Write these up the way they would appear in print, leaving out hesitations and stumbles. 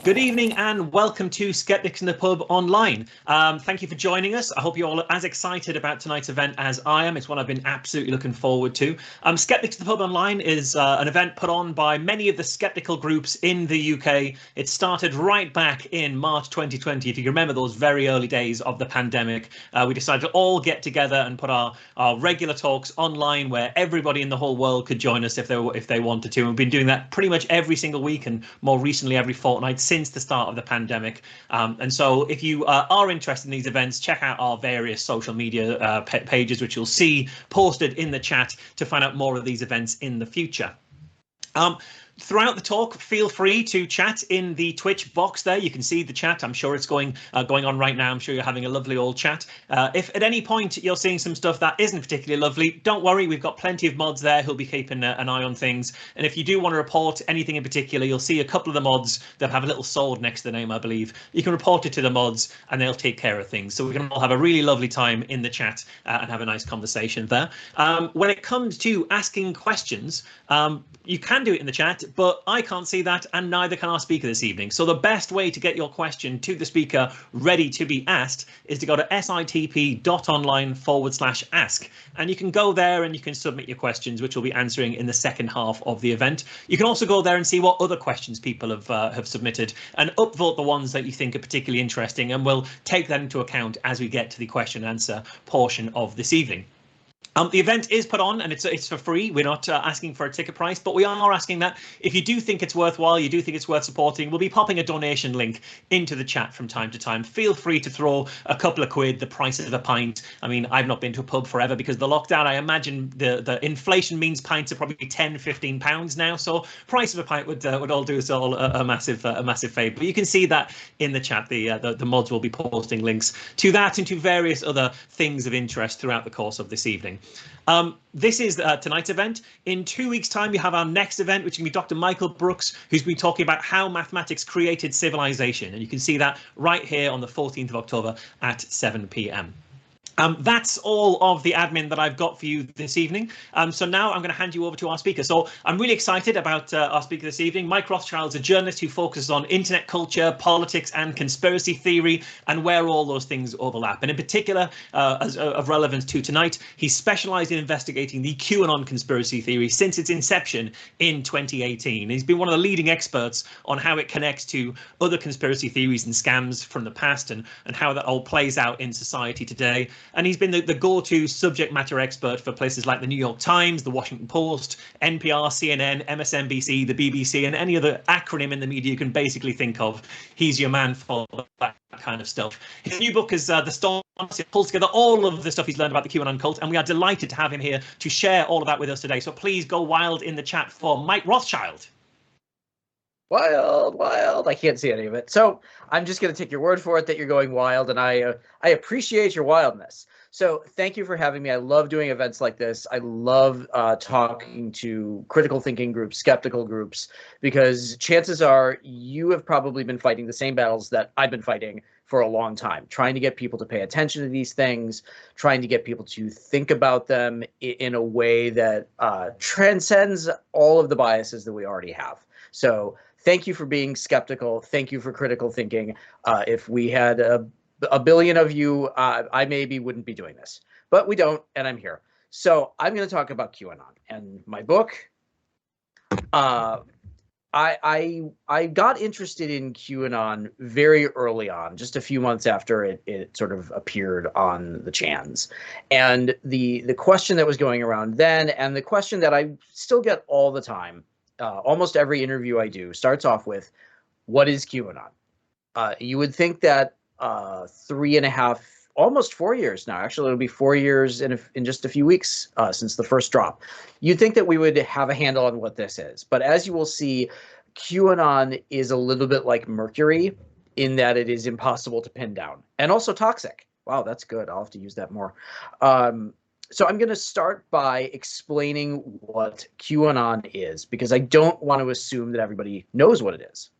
Good evening and welcome to Skeptics in the Pub online. Thank you for joining us. I hope you're all as excited about tonight's event as I am. It's one I've been absolutely looking forward to. Skeptics in the Pub online is an event put on by many of the skeptical groups in the UK. It started right back in March 2020. If you can remember those very early days of the pandemic, we decided to all get together and put our regular talks online where everybody in the whole world could join us if they wanted to. And we've been doing that pretty much every single week and more recently every fortnight since the start of the pandemic. And so if you are interested in these events, check out our various social media pages, which you'll see posted in the chat to find out more of these events in the future. Throughout the talk, feel free to chat in the Twitch box there. You can see the chat. I'm sure it's going on right now. I'm sure you're having a lovely old chat. If at any point you're seeing some stuff that isn't particularly lovely, don't worry. We've got plenty of mods there who'll be keeping an eye on things. And if you do want to report anything in particular, you'll see a couple of the mods that have a little sword next to the name, I believe. You can report it to the mods and they'll take care of things. So we can all have a really lovely time in the chat and have a nice conversation there. When it comes to asking questions, you can do it in the chat, but I can't see that and neither can our speaker this evening. So the best way to get your question to the speaker ready to be asked is to go to sitp.online/ask. And you can go there and you can submit your questions, which we'll be answering in the second half of the event. You can also go there and see what other questions people have submitted and upvote the ones that you think are particularly interesting, and we'll take that into account as we get to the question and answer portion of this evening. The event is put on and it's for free. We're not asking for a ticket price, but we are asking that if you do think it's worthwhile, you do think it's worth supporting, we'll be popping a donation link into the chat from time to time. Feel free to throw a couple of quid, the price of a pint. I mean, I've not been to a pub forever because of the lockdown. I imagine the inflation means pints are probably £10-15 now. So price of a pint would all do us all a massive favour. But you can see that in the chat. The mods will be posting links to that and to various other things of interest throughout the course of this evening. This is tonight's event. In 2 weeks' time, we have our next event, which is going to be Dr. Michael Brooks, who's been talking about how mathematics created civilization. And you can see that right here on the 14th of October at 7 p.m. That's all of the admin that I've got for you this evening. So now I'm going to hand you over to our speaker. So I'm really excited about our speaker this evening. Mike Rothschild is a journalist who focuses on internet culture, politics and conspiracy theory and where all those things overlap. And in particular, of relevance to tonight, he's specialized in investigating the QAnon conspiracy theory since its inception in 2018. He's been one of the leading experts on how it connects to other conspiracy theories and scams from the past and how that all plays out in society today. And he's been the go-to subject matter expert for places like the New York Times, the Washington Post, NPR, CNN, MSNBC, the BBC, and any other acronym in the media you can basically think of. He's your man for that kind of stuff. His new book is The Storm. It pulls together all of the stuff he's learned about the QAnon cult, and we are delighted to have him here to share all of that with us today. So please go wild in the chat for Mike Rothschild. Wild, wild. I can't see any of it. So I'm just going to take your word for it that you're going wild, and I appreciate your wildness. So thank you for having me. I love doing events like this. I love talking to critical thinking groups, skeptical groups, because chances are you have probably been fighting the same battles that I've been fighting for a long time, trying to get people to pay attention to these things, trying to get people to think about them in a way that transcends all of the biases that we already have. So thank you for being skeptical. Thank you for critical thinking. If we had a billion of you, I maybe wouldn't be doing this, but we don't, and I'm here. So I'm going to talk about QAnon and my book. I got interested in QAnon very early on, just a few months after it sort of appeared on the chans. And the question that was going around then, and the question that I still get all the time, almost every interview I do starts off with, what is QAnon? You would think that 3.5, almost 4 years now, actually it'll be 4 years in just a few weeks since the first drop. You'd think that we would have a handle on what this is. But as you will see, QAnon is a little bit like mercury in that it is impossible to pin down and also toxic. Wow, that's good. I'll have to use that more. So I'm going to start by explaining what QAnon is, because I don't want to assume that everybody knows what it is.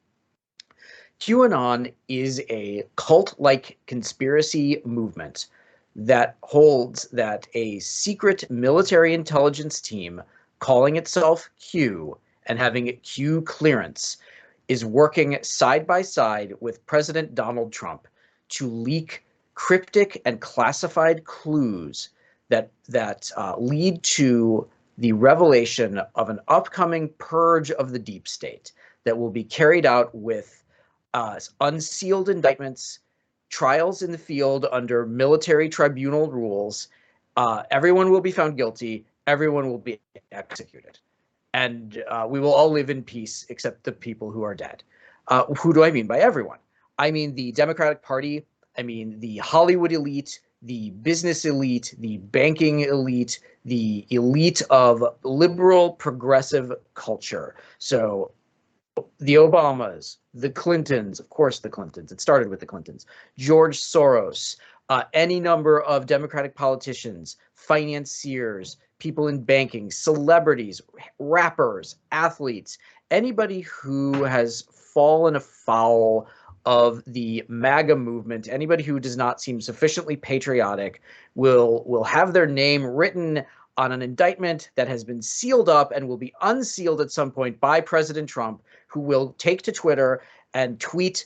QAnon is a cult-like conspiracy movement that holds that a secret military intelligence team calling itself Q and having Q clearance is working side by side with President Donald Trump to leak cryptic and classified clues that lead to the revelation of an upcoming purge of the deep state that will be carried out with unsealed indictments, trials in the field under military tribunal rules. Everyone will be found guilty. Everyone will be executed. And we will all live in peace except the people who are dead. Who do I mean by everyone? I mean the Democratic Party. I mean the Hollywood elite, the business elite, the banking elite, the elite of liberal progressive culture. So the Obamas, the Clintons, of course the Clintons, it started with the Clintons, George Soros, any number of Democratic politicians, financiers, people in banking, celebrities, rappers, athletes, anybody who has fallen afoul of the MAGA movement, anybody who does not seem sufficiently patriotic will have their name written on an indictment that has been sealed up and will be unsealed at some point by President Trump, who will take to Twitter and tweet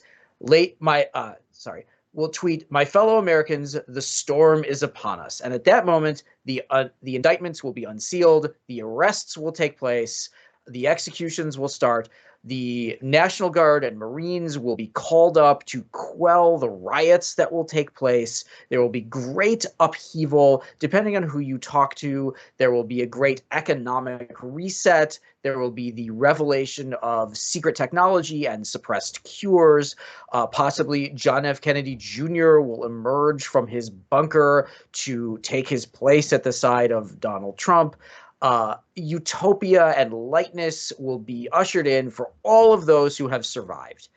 will tweet, "My fellow Americans, the storm is upon us." And at that moment, the indictments will be unsealed, the arrests will take place, the executions will start, the National Guard and Marines will be called up to quell the riots that will take place. There will be great upheaval. Depending on who you talk to, there will be a great economic reset. There will be the revelation of secret technology and suppressed cures. Possibly John F. Kennedy Jr. will emerge from his bunker to take his place at the side of Donald Trump. Utopia and lightness will be ushered in for all of those who have survived.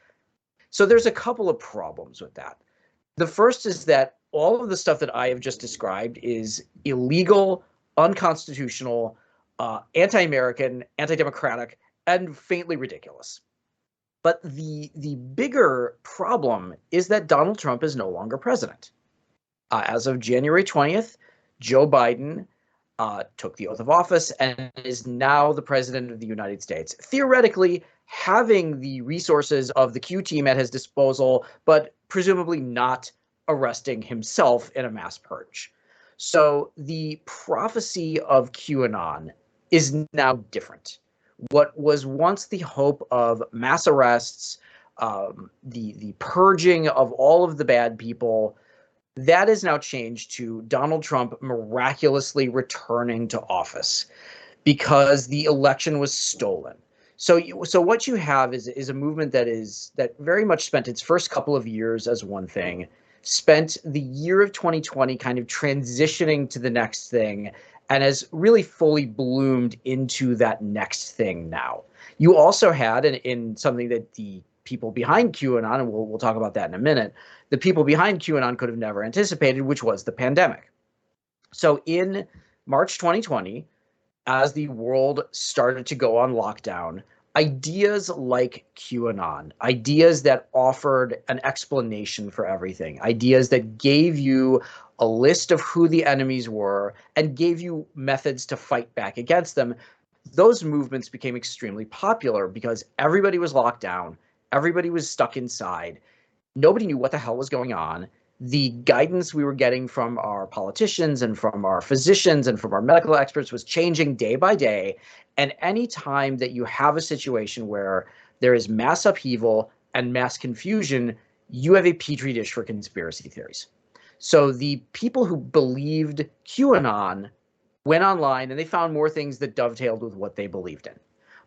So there's a couple of problems with that. The first is that all of the stuff that I have just described is illegal, unconstitutional, anti-American, anti-democratic, and faintly ridiculous. But the bigger problem is that Donald Trump is no longer president. As of January 20th, Joe Biden took the oath of office and is now the president of the United States, theoretically having the resources of the Q team at his disposal, but presumably not arresting himself in a mass purge. So the prophecy of QAnon is now different. What was once the hope of mass arrests, the purging of all of the bad people, that is now changed to Donald Trump miraculously returning to office because the election was stolen. So what you have is a movement that very much spent its first couple of years as one thing, spent the year of 2020 kind of transitioning to the next thing, and has really fully bloomed into that next thing now. You also had, in something that the people behind QAnon, and we'll talk about that in a minute, the people behind QAnon could have never anticipated, which was the pandemic. So in March 2020, as the world started to go on lockdown, ideas like QAnon, ideas that offered an explanation for everything, ideas that gave you a list of who the enemies were and gave you methods to fight back against them, those movements became extremely popular because everybody was locked down, everybody was stuck inside. Nobody knew what the hell was going on. The guidance we were getting from our politicians and from our physicians and from our medical experts was changing day by day. And any time that you have a situation where there is mass upheaval and mass confusion, you have a petri dish for conspiracy theories. So the people who believed QAnon went online and they found more things that dovetailed with what they believed in.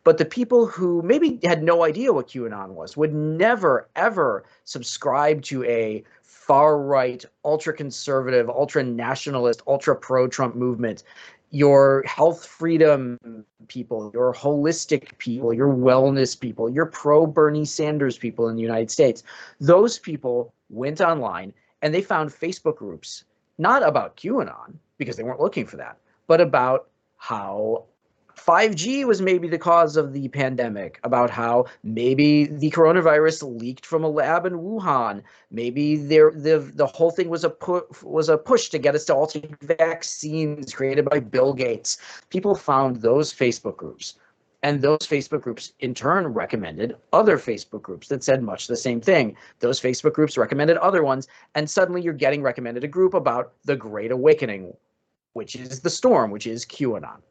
But the people who maybe had no idea what QAnon was would never, ever subscribe to a far-right, ultra-conservative, ultra-nationalist, ultra-pro-Trump movement. Your health freedom people, your holistic people, your wellness people, your pro-Bernie Sanders people in the United States, those people went online and they found Facebook groups, not about QAnon, because they weren't looking for that, but about how 5G was maybe the cause of the pandemic, about how maybe the coronavirus leaked from a lab in Wuhan. Maybe the whole thing was a push to get us to all take vaccines created by Bill Gates. People found those Facebook groups. And those Facebook groups in turn recommended other Facebook groups that said much the same thing. Those Facebook groups recommended other ones, and suddenly you're getting recommended a group about the Great Awakening, which is the storm, which is QAnon.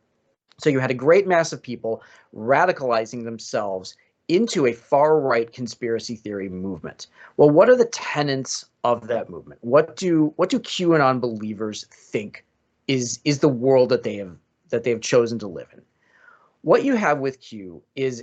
So you had a great mass of people radicalizing themselves into a far-right conspiracy theory movement. Well, what are the tenets of that movement? What do QAnon believers think is the world that they have chosen to live in? What you have with Q is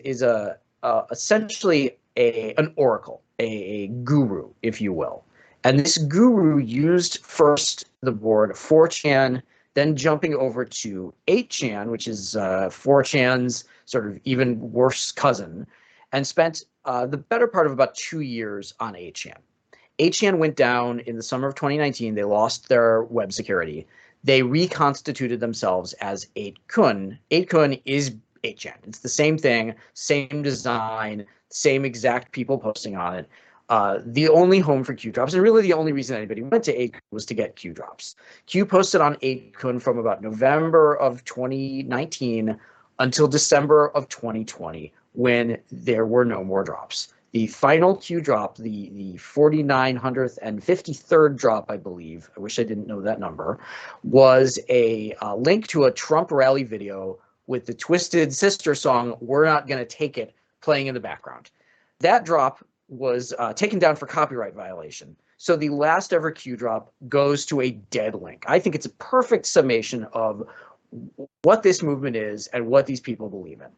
essentially an oracle, a guru, if you will. And this guru used first the board 4chan, then jumping over to 8chan, which is 4chan's sort of even worse cousin, and spent the better part of about 2 years on 8chan. 8chan went down in the summer of 2019. They lost their web security. They reconstituted themselves as 8kun. 8kun is 8chan. It's the same thing, same design, same exact people posting on it. The only home for Q drops, and really the only reason anybody went to 8kun was to get Q drops. Q posted on 8kun from about November of 2019 until December of 2020, when there were no more drops. The final Q drop, the 4953rd drop, I believe, I wish I didn't know that number, was a link to a Trump rally video with the Twisted Sister song, "We're Not Gonna Take It," playing in the background. That drop was taken down for copyright violation. So the last ever Q drop goes to a dead link. I think it's a perfect summation of what this movement is and what these people believe in.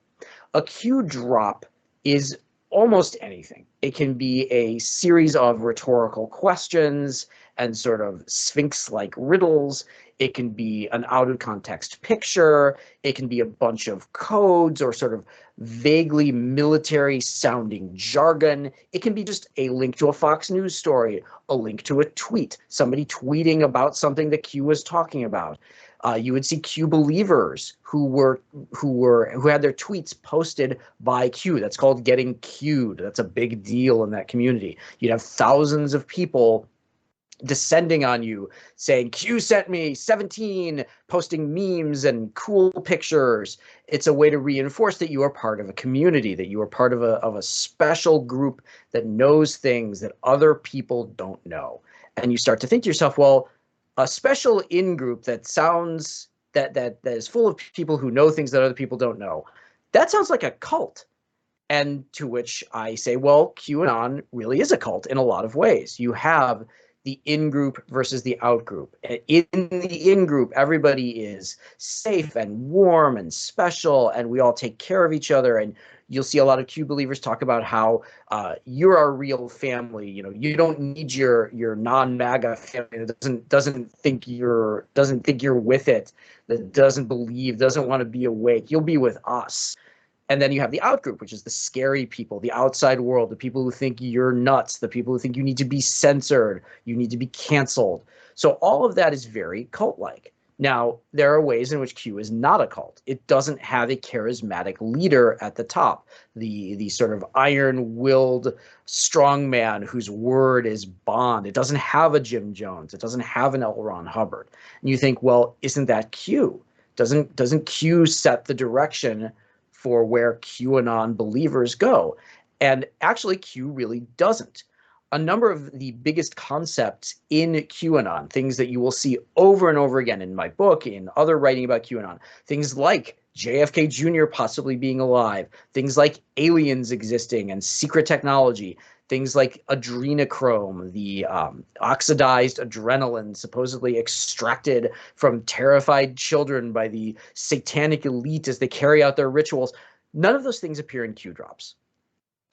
A Q drop is almost anything. It can be a series of rhetorical questions and sort of sphinx-like riddles. It can be an out-of-context picture. It can be a bunch of codes or sort of vaguely military-sounding jargon. It can be just a link to a Fox News story, a link to a tweet, somebody tweeting about something that Q was talking about. You would see Q believers who had their tweets posted by Q. That's called getting Q'd. That's a big deal in that community. You'd have thousands of people descending on you saying, "Q sent me 17," posting memes and cool pictures. It's a way to reinforce that you are part of a community, that you are part of a special group that knows things that other people don't know. And you start to think to yourself, well, a special in-group that sounds that is full of people who know things that other people don't know, that sounds like a cult. And to which I say, well, QAnon really is a cult in a lot of ways. You have the in-group versus the out-group. In the in-group, everybody is safe and warm and special, and we all take care of each other. And you'll see a lot of Q believers talk about how you're our real family. You know, you don't need your non-MAGA family that doesn't think you're with it, that doesn't believe, doesn't want to be awake. You'll be with us. And then you have the out group, which is the scary people, the outside world, the people who think you're nuts, the people who think you need to be censored, you need to be canceled. So all of that is very cult-like. Now, there are ways in which Q is not a cult. It doesn't have a charismatic leader at the top, the sort of iron-willed strongman whose word is bond. It doesn't have a Jim Jones. It doesn't have an L. Ron Hubbard. And you think, well, isn't that Q? Doesn't Q set the direction for where QAnon believers go? And actually, Q really doesn't. A number of the biggest concepts in QAnon, things that you will see over and over again in my book, in other writing about QAnon, things like JFK Jr. possibly being alive, things like aliens existing and secret technology, things like adrenochrome, the oxidized adrenaline supposedly extracted from terrified children by the satanic elite as they carry out their rituals. None of those things appear in Q drops.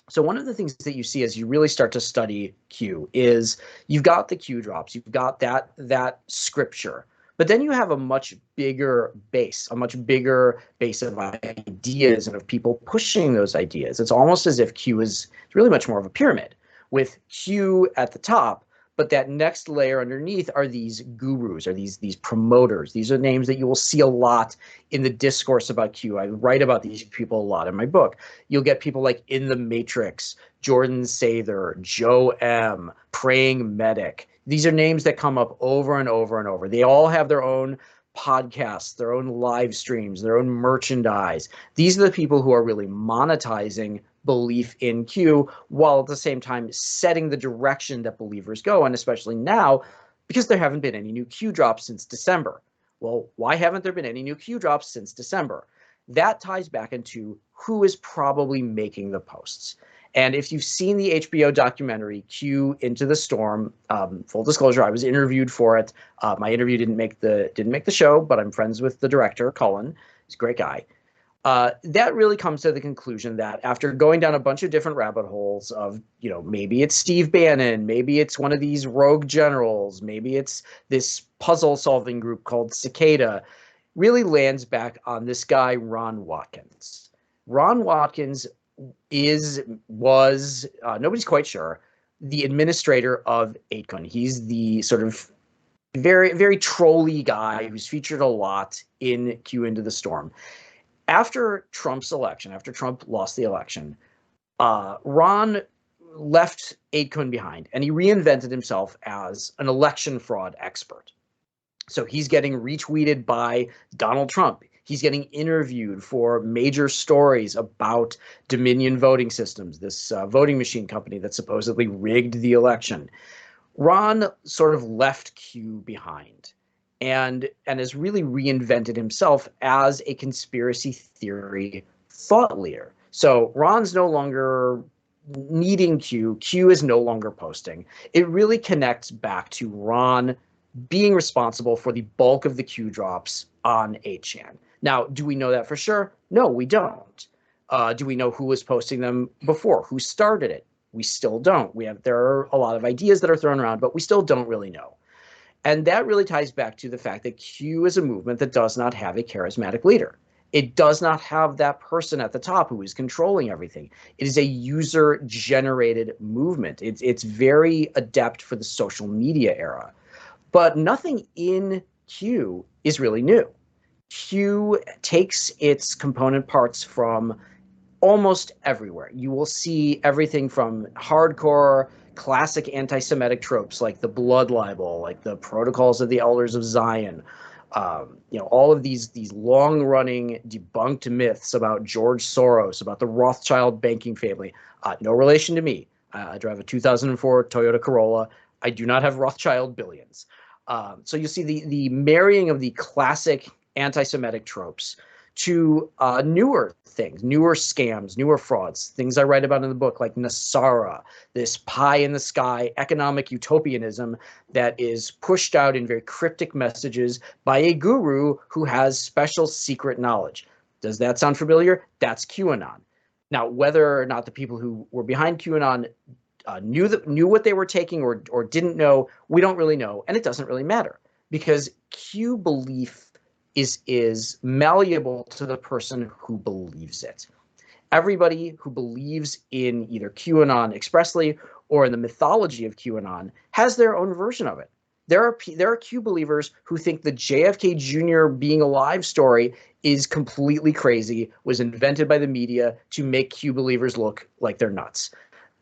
So one of the things that you see as you really start to study Q is you've got the Q drops, you've got that scripture, but then you have a much bigger base of ideas and of people pushing those ideas. It's almost as if Q is really much more of a pyramid with Q at the top, but that next layer underneath are these gurus, or these promoters. These are names that you will see a lot in the discourse about Q. I write about these people a lot in my book. You'll get people like In the Matrix, Jordan Sather, Joe M, Praying Medic. These are names that come up over and over and over. They all have their own podcasts, their own live streams, their own merchandise. These are the people who are really monetizing belief in Q, while at the same time setting the direction that believers go, and especially now, because there haven't been any new Q drops since December. Well, why haven't there been any new Q drops since December? That ties back into who is probably making the posts. And if you've seen the HBO documentary Q Into the Storm, full disclosure, I was interviewed for it. My interview didn't make the show, but I'm friends with the director, Cullen. He's a great guy. That really comes to the conclusion that after going down a bunch of different rabbit holes of, maybe it's Steve Bannon, maybe it's one of these rogue generals, maybe it's this puzzle solving group called Cicada, really lands back on this guy, Ron Watkins. Ron Watkins was nobody's quite sure, the administrator of 8kun. He's the sort of very, very trolly guy who's featured a lot in Q Into the Storm. After Trump's election, after Trump lost the election, Ron left 8kun behind, and he reinvented himself as an election fraud expert. So he's getting retweeted by Donald Trump. He's getting interviewed for major stories about Dominion voting systems, this voting machine company that supposedly rigged the election. Ron sort of left Q behind and has really reinvented himself as a conspiracy theory thought leader. So Ron's no longer needing Q. Q is no longer posting. It really connects back to Ron being responsible for the bulk of the Q drops on 8chan. Now, do we know that for sure? No, we don't. Do we know who was posting them before? Who started it? We still don't. There are a lot of ideas that are thrown around, but we still don't really know. And that really ties back to the fact that Q is a movement that does not have a charismatic leader. It does not have that person at the top who is controlling everything. It is a user-generated movement. It's very adept for the social media era. But nothing in Q is really new. Q takes its component parts from almost everywhere. You will see everything from hardcore, classic anti-Semitic tropes like the blood libel, like the protocols of the elders of Zion, all of these long-running debunked myths about George Soros, about the Rothschild banking family. No relation to me. I drive a 2004 Toyota Corolla. I do not have Rothschild billions. So you see the marrying of the classic anti-Semitic tropes to newer things, newer scams, newer frauds, things I write about in the book, like Nasara, this pie in the sky economic utopianism that is pushed out in very cryptic messages by a guru who has special secret knowledge. Does that sound familiar? That's QAnon. Now, whether or not the people who were behind QAnon knew what they were taking or didn't know, we don't really know, and it doesn't really matter, because Q belief is malleable to the person who believes it. Everybody who believes in either QAnon expressly or in the mythology of QAnon has their own version of it. There are Q believers who think the JFK Jr. being alive story is completely crazy, was invented by the media to make Q believers look like they're nuts.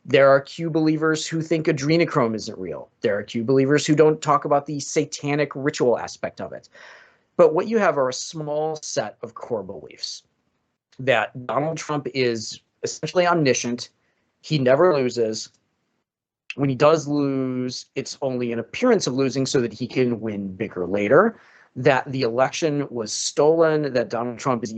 There are Q believers who think adrenochrome isn't real. There are Q believers who don't talk about the satanic ritual aspect of it. But what you have are a small set of core beliefs that Donald Trump is essentially omniscient. He never loses. When he does lose, it's only an appearance of losing so that he can win bigger later. That the election was stolen, that Donald Trump is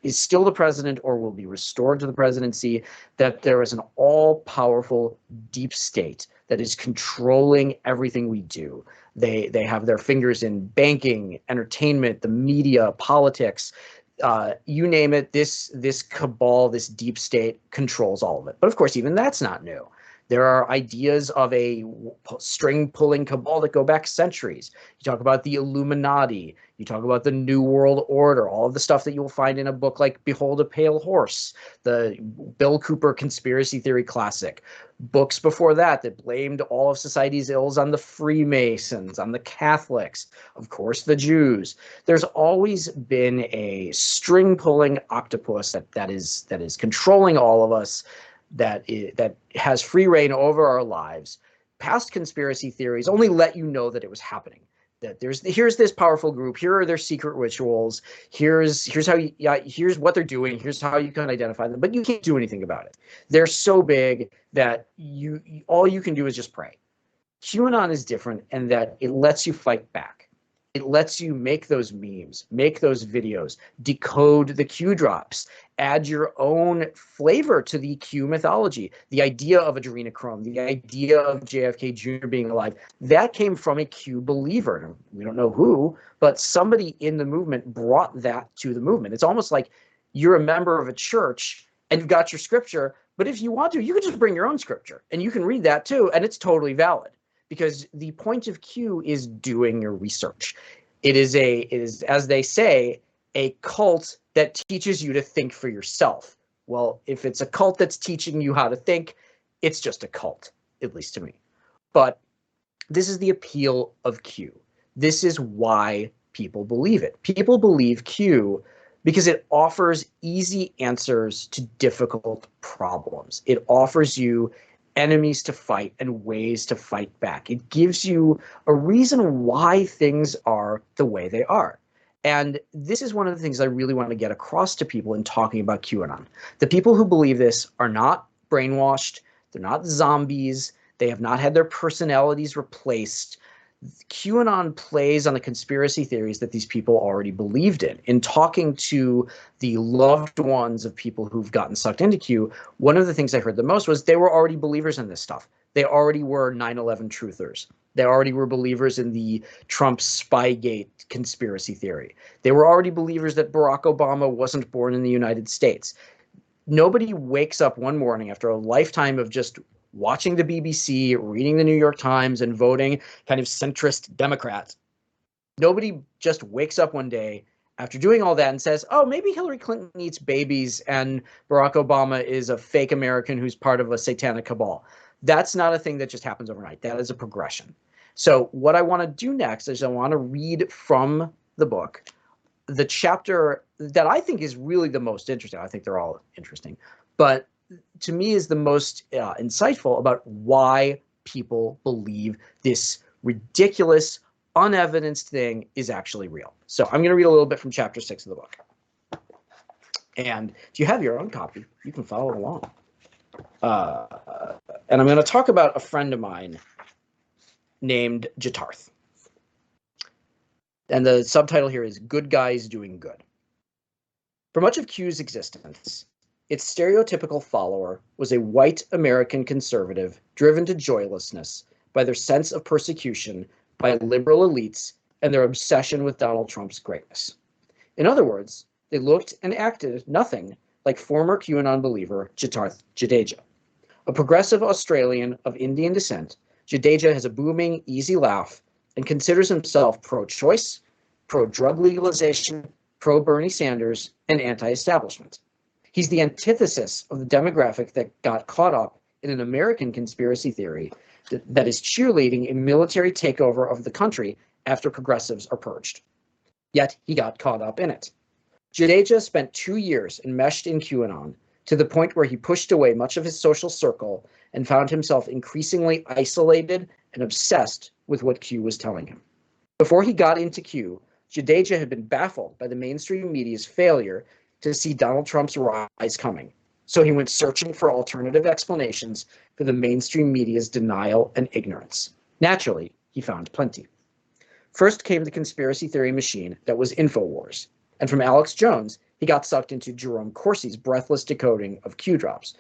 is still the president or will be restored to the presidency, that there is an all-powerful deep state that is controlling everything we do. They have their fingers in banking, entertainment, the media, politics, you name it. This cabal, this deep state controls all of it. But of course, even that's not new. There are ideas of a string-pulling cabal that go back centuries. You talk about the Illuminati. You talk about the New World Order, all of the stuff that you will find in a book like Behold a Pale Horse, the Bill Cooper conspiracy theory classic. Books before that blamed all of society's ills on the Freemasons, on the Catholics, of course, the Jews. There's always been a string-pulling octopus that is controlling all of us, that has free reign over our lives. Past conspiracy theories only let you know that it was happening. that here's this powerful group, here are their secret rituals, here's how you, yeah, here's what they're doing, here's how you can identify them, but you can't do anything about it. They're so big that all you can do is just pray. QAnon is different in that it lets you fight back. It lets you make those memes, make those videos, decode the Q drops, add your own flavor to the Q mythology. The idea of adrenochrome, the idea of JFK Jr. being alive, that came from a Q believer. We don't know who, but somebody in the movement brought that to the movement. It's almost like you're a member of a church and you've got your scripture, but if you want to, you can just bring your own scripture and you can read that too, and it's totally valid. Because the point of Q is doing your research. It is, as they say, a cult that teaches you to think for yourself. Well, if it's a cult that's teaching you how to think, it's just a cult, at least to me. But this is the appeal of Q. This is why people believe it. People believe Q because it offers easy answers to difficult problems. It offers you enemies to fight and ways to fight back. It gives you a reason why things are the way they are. And this is one of the things I really want to get across to people in talking about QAnon. The people who believe this are not brainwashed. They're not zombies. They have not had their personalities replaced. QAnon plays on the conspiracy theories that these people already believed in. In talking to the loved ones of people who've gotten sucked into Q, one of the things I heard the most was they were already believers in this stuff. They already were 9/11 truthers. They already were believers in the Trump Spygate conspiracy theory. They were already believers that Barack Obama wasn't born in the United States. Nobody wakes up one morning after a lifetime of just watching the BBC, reading the New York Times, and voting kind of centrist Democrats. Nobody just wakes up one day after doing all that and says, oh, maybe Hillary Clinton eats babies and Barack Obama is a fake American who's part of a satanic cabal. That's not a thing that just happens overnight. That is a progression. So what I want to do next is I want to read from the book the chapter that I think is really the most interesting. I think they're all interesting, but to me is the most insightful about why people believe this ridiculous, unevidenced thing is actually real. So I'm going to read a little bit from chapter 6 of the book. And if you have your own copy, you can follow along. And I'm going to talk about a friend of mine named Jatarth. And the subtitle here is Good Guys Doing Good. For much of Q's existence, its stereotypical follower was a white American conservative driven to joylessness by their sense of persecution by liberal elites and their obsession with Donald Trump's greatness. In other words, they looked and acted nothing like former QAnon believer Jatarth Jadeja. A progressive Australian of Indian descent, Jadeja has a booming, easy laugh and considers himself pro-choice, pro-drug legalization, pro-Bernie Sanders, and anti-establishment. He's the antithesis of the demographic that got caught up in an American conspiracy theory that is cheerleading a military takeover of the country after progressives are purged. Yet he got caught up in it. Jadeja spent 2 years enmeshed in QAnon to the point where he pushed away much of his social circle and found himself increasingly isolated and obsessed with what Q was telling him. Before he got into Q, Jadeja had been baffled by the mainstream media's failure to see Donald Trump's rise coming. So he went searching for alternative explanations for the mainstream media's denial and ignorance. Naturally, he found plenty. First came the conspiracy theory machine that was InfoWars. And from Alex Jones, he got sucked into Jerome Corsi's breathless decoding of Q drops.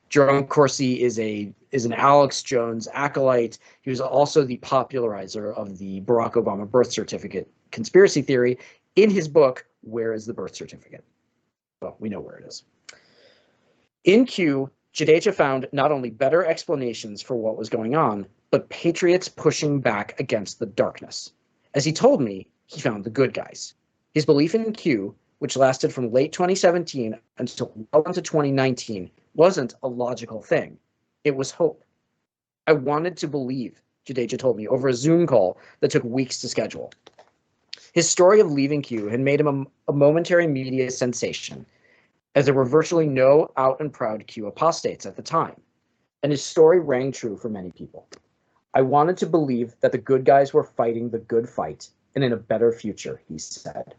Jerome Corsi is an Alex Jones acolyte. He was also the popularizer of the Barack Obama birth certificate conspiracy theory. In his book, Where is the Birth Certificate? Well, we know where it is. In Q, Jadeja found not only better explanations for what was going on, but patriots pushing back against the darkness. As he told me, he found the good guys. His belief in Q, which lasted from late 2017 until well into 2019, wasn't a logical thing. It was hope. I wanted to believe, Jadeja told me over a Zoom call that took weeks to schedule. His story of leaving Q had made him a momentary media sensation, as there were virtually no out and proud Q apostates at the time, and his story rang true for many people. I wanted to believe that the good guys were fighting the good fight and in a better future, he said.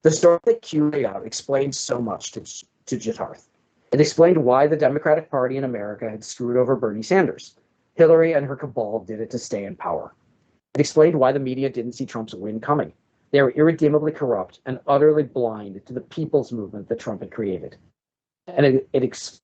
The story that Q laid out explained so much to Jitarth. It explained why the Democratic Party in America had screwed over Bernie Sanders. Hillary and her cabal did it to stay in power. It explained why the media didn't see Trump's win coming. They were irredeemably corrupt and utterly blind to the people's movement that Trump had created. And it exposed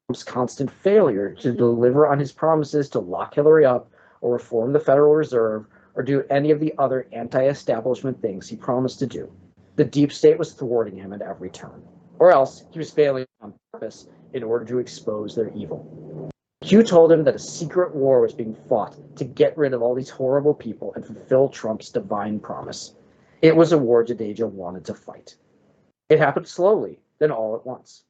Trump's constant failure to deliver on his promises to lock Hillary up or reform the Federal Reserve or do any of the other anti-establishment things he promised to do. The deep state was thwarting him at every turn, or else he was failing on purpose in order to expose their evil. Q told him that a secret war was being fought to get rid of all these horrible people and fulfill Trump's divine promise. It was a war Jadeja wanted to fight. It happened slowly, then all at once.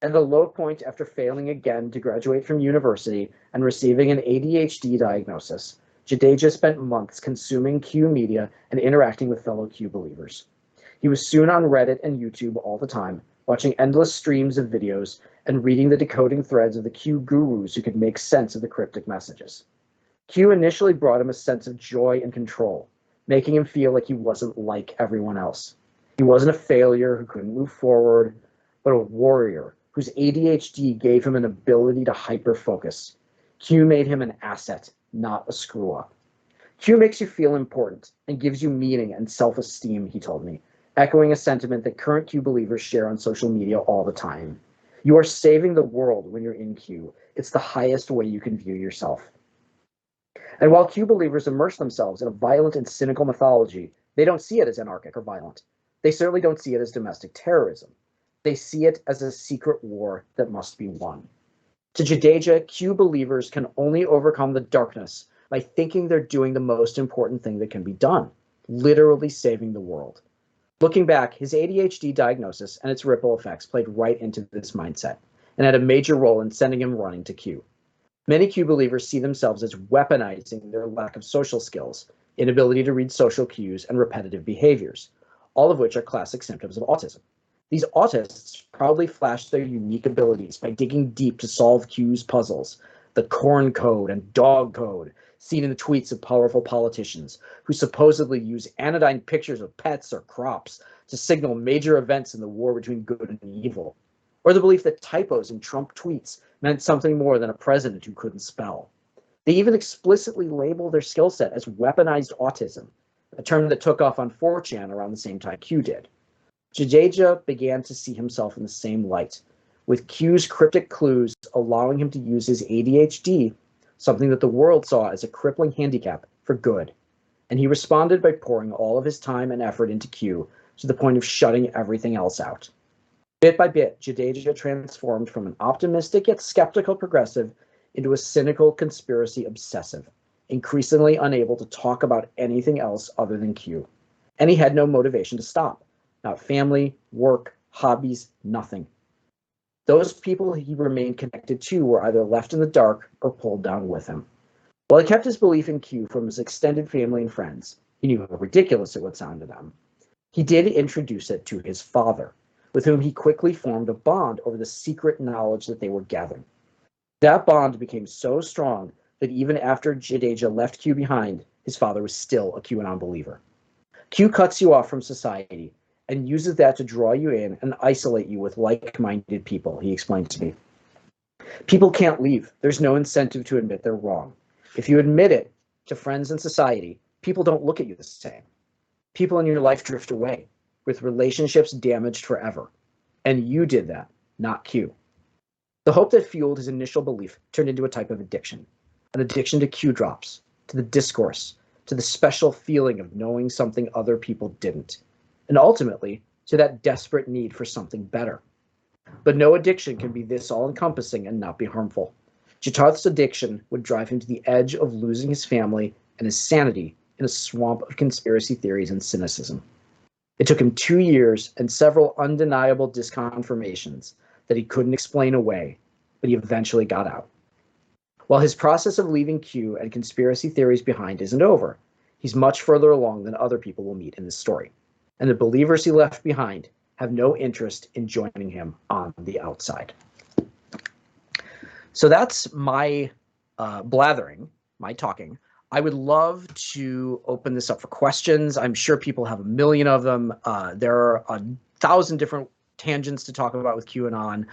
And the low point after failing again to graduate from university and receiving an ADHD diagnosis, Jadeja spent months consuming Q media and interacting with fellow Q believers. He was soon on Reddit and YouTube all the time, watching endless streams of videos and reading the decoding threads of the Q gurus who could make sense of the cryptic messages. Q initially brought him a sense of joy and control, making him feel like he wasn't like everyone else. He wasn't a failure who couldn't move forward, but a warrior whose ADHD gave him an ability to hyper-focus. Q made him an asset, not a screw-up. Q makes you feel important and gives you meaning and self-esteem, he told me, echoing a sentiment that current Q believers share on social media all the time. You are saving the world when you're in Q. It's the highest way you can view yourself. And while Q believers immerse themselves in a violent and cynical mythology, they don't see it as anarchic or violent. They certainly don't see it as domestic terrorism. They see it as a secret war that must be won. To Jadeja, Q believers can only overcome the darkness by thinking they're doing the most important thing that can be done, literally saving the world. Looking back, his ADHD diagnosis and its ripple effects played right into this mindset and had a major role in sending him running to Q. Many Q believers see themselves as weaponizing their lack of social skills, inability to read social cues, and repetitive behaviors, all of which are classic symptoms of autism. These autists proudly flash their unique abilities by digging deep to solve Q's puzzles, the corn code and dog code, seen in the tweets of powerful politicians who supposedly use anodyne pictures of pets or crops to signal major events in the war between good and evil, or the belief that typos in Trump tweets meant something more than a president who couldn't spell. They even explicitly label their skill set as weaponized autism, a term that took off on 4chan around the same time Q did. Jadeja began to see himself in the same light, with Q's cryptic clues allowing him to use his ADHD, something that the world saw as a crippling handicap, for good. And he responded by pouring all of his time and effort into Q to the point of shutting everything else out. Bit by bit, Jadeja transformed from an optimistic yet skeptical progressive into a cynical conspiracy obsessive, increasingly unable to talk about anything else other than Q. And he had no motivation to stop. Not family, work, hobbies, nothing. Those people he remained connected to were either left in the dark or pulled down with him. While he kept his belief in Q from his extended family and friends, he knew how ridiculous it would sound to them. He did introduce it to his father, with whom he quickly formed a bond over the secret knowledge that they were gathering. That bond became so strong that even after Jadeja left Q behind, his father was still a QAnon believer. Q cuts you off from society and uses that to draw you in and isolate you with like-minded people, he explained to me. People can't leave. There's no incentive to admit they're wrong. If you admit it to friends and society, people don't look at you the same. People in your life drift away, with relationships damaged forever. And you did that, not Q. The hope that fueled his initial belief turned into a type of addiction, an addiction to Q drops, to the discourse, to the special feeling of knowing something other people didn't, and ultimately to that desperate need for something better. But no addiction can be this all-encompassing and not be harmful. Jitarth's addiction would drive him to the edge of losing his family and his sanity in a swamp of conspiracy theories and cynicism. It took him 2 years and several undeniable disconfirmations that he couldn't explain away, but he eventually got out. While his process of leaving Q and conspiracy theories behind isn't over, he's much further along than other people will meet in this story, and the believers he left behind have no interest in joining him on the outside. So that's my blathering, my talking. I would love to open this up for questions. I'm sure people have a million of them. There are 1,000 different tangents to talk about with QAnon,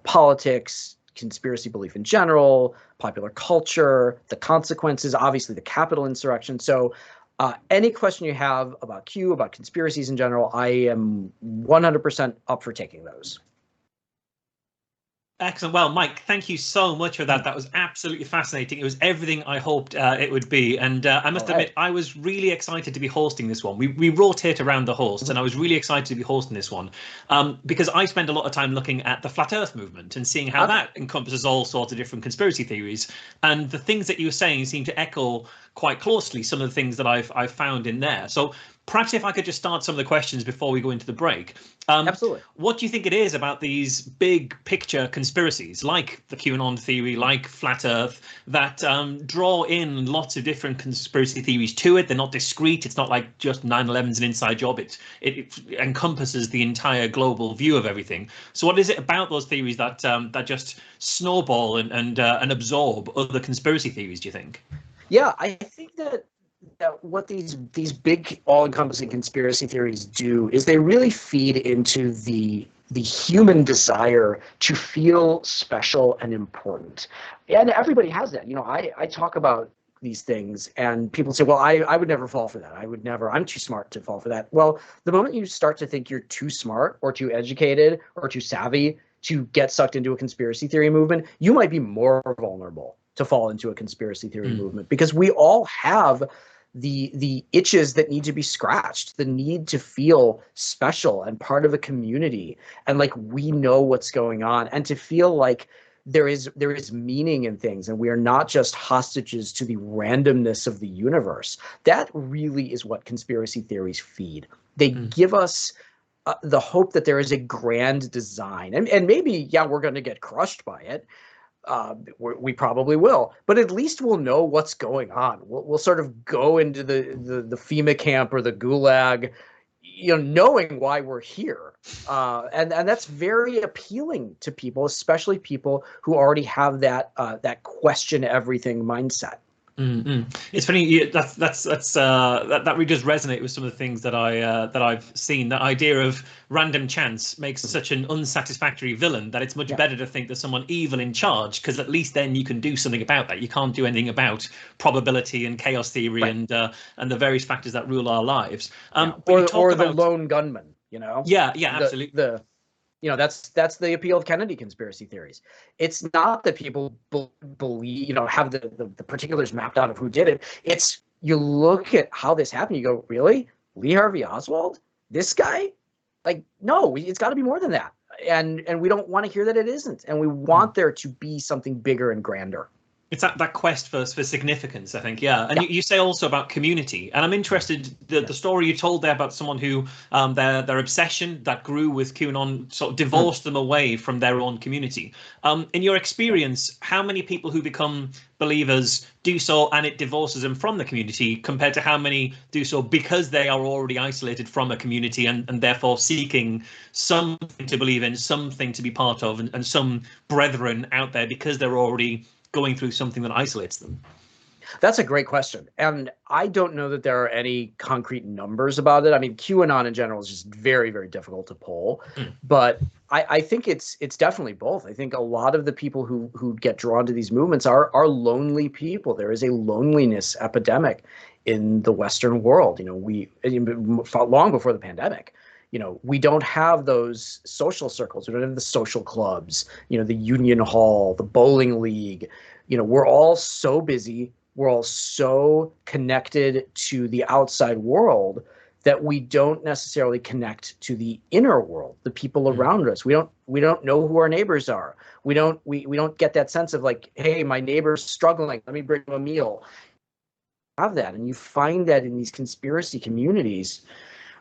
politics, conspiracy belief in general, popular culture, the consequences, obviously the Capitol insurrection. So any question you have about Q, about conspiracies in general, I am 100% up for taking those. Excellent. Well, Mike, thank you so much for that. That was absolutely fascinating. It was everything I hoped it would be. And I must admit, I was really excited to be hosting this one. We rotate around the hosts, and I was really excited to be hosting this one because I spend a lot of time looking at the Flat Earth movement and seeing how that encompasses all sorts of different conspiracy theories. And the things that you were saying seem to echo quite closely some of the things that I've found in there. So perhaps if I could just start some of the questions before we go into the break. Absolutely. What do you think it is about these big picture conspiracies like the QAnon theory, like Flat Earth, that draw in lots of different conspiracy theories to it? They're not discrete. It's not like just 9/11's an inside job. It encompasses the entire global view of everything. So what is it about those theories that that just snowball and absorb other conspiracy theories, do you think? Yeah, I think that what these big all-encompassing conspiracy theories do is they really feed into the human desire to feel special and important. And everybody has that. I talk about these things and people say, well, I would never fall for that. I'm too smart to fall for that. Well, the moment you start to think you're too smart or too educated or too savvy to get sucked into a conspiracy theory movement, you might be more vulnerable to fall into a conspiracy theory movement, because we all have the itches that need to be scratched, the need to feel special and part of a community, and like we know what's going on, and to feel like there is meaning in things, and we are not just hostages to the randomness of the universe. That really is what conspiracy theories feed. They give us the hope that there is a grand design, and maybe, yeah, we're going to get crushed by it. We probably will, but at least we'll know what's going on. We'll sort of go into the FEMA camp or the gulag, knowing why we're here, and that's very appealing to people, especially people who already have that question everything mindset. It's funny that really does resonate with some of the things that I've seen. That idea of random chance makes such an unsatisfactory villain that it's much better to think there's someone evil in charge, because at least then you can do something about that. You can't do anything about probability and chaos theory and the various factors that rule our lives. Or the lone gunman. Yeah, absolutely. That's the appeal of Kennedy conspiracy theories. It's not that people believe, have the particulars mapped out of who did it. It's, you look at how this happened, you go, really? Lee Harvey Oswald? This guy? Like, no, it's got to be more than that. And we don't want to hear that it isn't. And we want there to be something bigger and grander. It's that quest for significance, I think, yeah. And you say also about community, and I'm interested, the story you told there about someone who their obsession that grew with QAnon sort of divorced them away from their own community. In your experience, how many people who become believers do so and it divorces them from the community, compared to how many do so because they are already isolated from a community and therefore seeking something to believe in, something to be part of, and some brethren out there because they're already going through something that isolates them? That's a great question. And I don't know that there are any concrete numbers about it. I mean, QAnon in general is just very, very difficult to poll. But I think it's definitely both. I think a lot of the people who get drawn to these movements are lonely people. There is a loneliness epidemic in the Western world. Long before the pandemic. We don't have those social circles. We don't have the social clubs, the union hall, the bowling league. We're all so busy. We're all so connected to the outside world that we don't necessarily connect to the inner world, the people around us. We don't know who our neighbors are. We don't get that sense of like, hey, my neighbor's struggling, let me bring him a meal. Have that, and you find that in these conspiracy communities,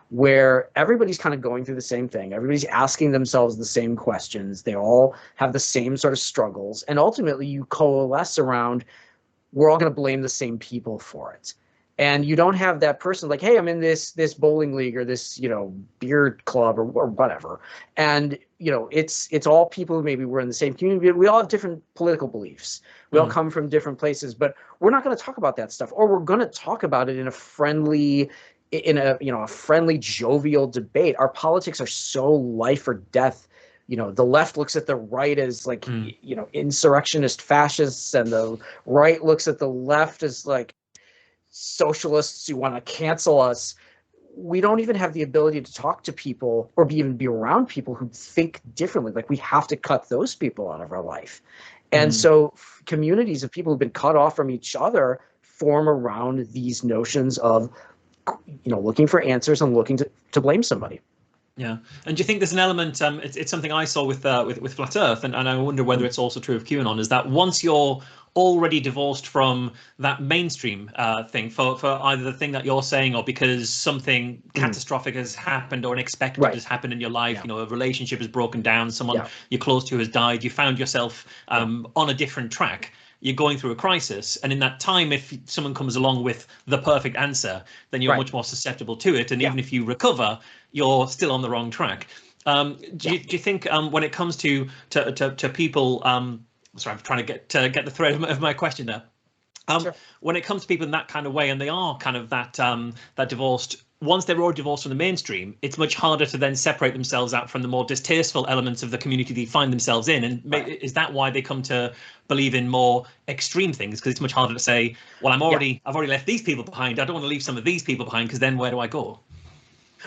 where everybody's kind of going through the same thing. Everybody's asking themselves the same questions. They all have the same sort of struggles. And ultimately you coalesce around, we're all going to blame the same people for it. And you don't have that person like, hey, I'm in this bowling league or this, beer club or whatever. And, it's all people who maybe were in the same community. We all have different political beliefs. We all come from different places, but we're not going to talk about that stuff, or we're going to talk about it in a friendly, jovial debate. Our politics are so life or death. The left looks at the right as like, insurrectionist fascists, and the right looks at the left as like socialists who want to cancel us. We don't even have the ability to talk to people or even be around people who think differently. Like, we have to cut those people out of our life. And so communities of people who've been cut off from each other form around these notions of, looking for answers and looking to blame somebody. Yeah, and do you think there's an element? It's something I saw with Flat Earth, and I wonder whether it's also true of QAnon. Is that once you're already divorced from that mainstream thing for either the thing that you're saying, or because something catastrophic has happened or unexpected has happened in your life, a relationship has broken down, someone you're close to has died, you found yourself on a different track. You're going through a crisis, and in that time, if someone comes along with the perfect answer, then you're much more susceptible to it. And even if you recover, you're still on the wrong track. Do you think when it comes to people, sorry, I'm trying to get the thread of my question there. When it comes to people in that kind of way, and they are kind of that divorced, once they're already divorced from the mainstream, it's much harder to then separate themselves out from the more distasteful elements of the community they find themselves in. And is that why they come to believe in more extreme things? Because it's much harder to say, well, I've already left these people behind. I don't want to leave some of these people behind, because then where do I go?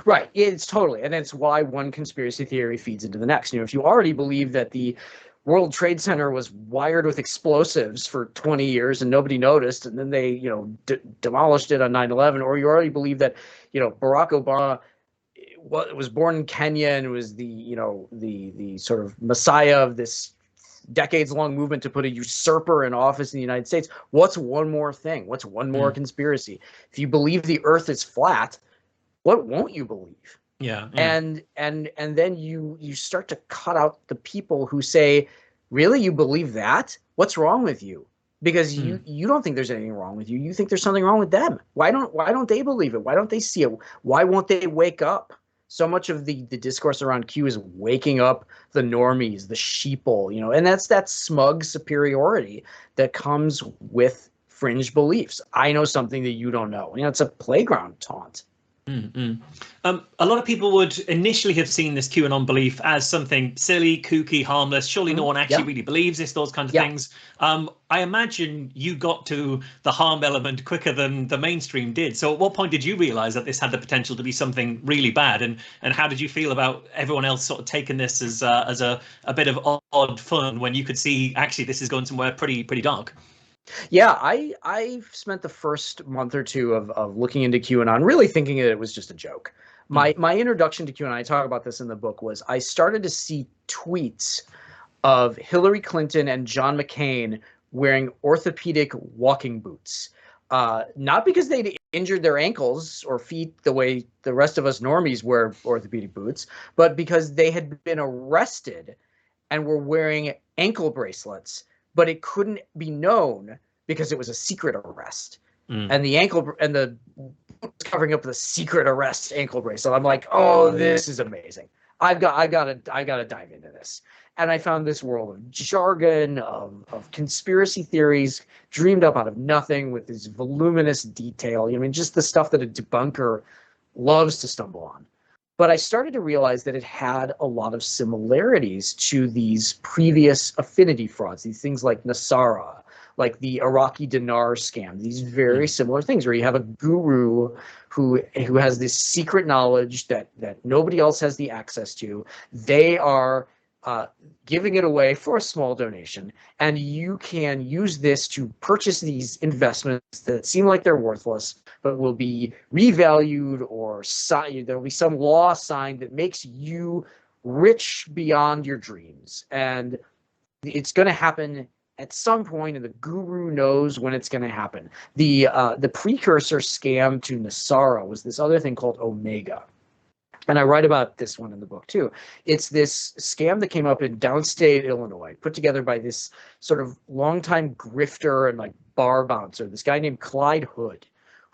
Right. It's totally. And it's why one conspiracy theory feeds into the next. If you already believe that the World Trade Center was wired with explosives for 20 years and nobody noticed, and then they, demolished it on 9/11, or you already believe that, Barack Obama was born in Kenya and was the, the sort of messiah of this decades-long movement to put a usurper in office in the United States. What's one more thing? What's one more conspiracy? If you believe the Earth is flat, what won't you believe? Yeah. And then you start to cut out the people who say, really, you believe that? What's wrong with you? Because you don't think there's anything wrong with you. You think there's something wrong with them. Why don't they believe it? Why don't they see it? Why won't they wake up? So much of the discourse around Q is waking up the normies, the sheeple, and that's that smug superiority that comes with fringe beliefs. I know something that you don't know. It's a playground taunt. A lot of people would initially have seen this QAnon belief as something silly, kooky, harmless. Surely no one actually really believes this, those kinds of things. I imagine you got to the harm element quicker than the mainstream did. So at what point did you realize that this had the potential to be something really bad? And how did you feel about everyone else sort of taking this as a bit of odd fun, when you could see actually this is going somewhere pretty dark? Yeah, I spent the first month or two of looking into QAnon, really thinking that it was just a joke. My introduction to QAnon, I talk about this in the book, was I started to see tweets of Hillary Clinton and John McCain wearing orthopedic walking boots. Not because they'd injured their ankles or feet the way the rest of us normies wear orthopedic boots, but because they had been arrested and were wearing ankle bracelets, but it couldn't be known because it was a secret arrest. And the covering up the secret arrest ankle bracelet. I'm like, oh, this is amazing. I gotta dive into this. And I found this world of jargon, of conspiracy theories dreamed up out of nothing with this voluminous detail. Just the stuff that a debunker loves to stumble on. But I started to realize that it had a lot of similarities to these previous affinity frauds, these things like Nasara, like the Iraqi dinar scam, these very similar things where you have a guru who has this secret knowledge that nobody else has the access to. They are giving it away for a small donation, and you can use this to purchase these investments that seem like they're worthless, but will be revalued, or there will be some law signed that makes you rich beyond your dreams. And it's going to happen at some point, and the guru knows when it's going to happen. The precursor scam to Nasara was this other thing called Omega. And I write about this one in the book too. It's this scam that came up in downstate Illinois, put together by this sort of longtime grifter and like bar bouncer, this guy named Clyde Hood,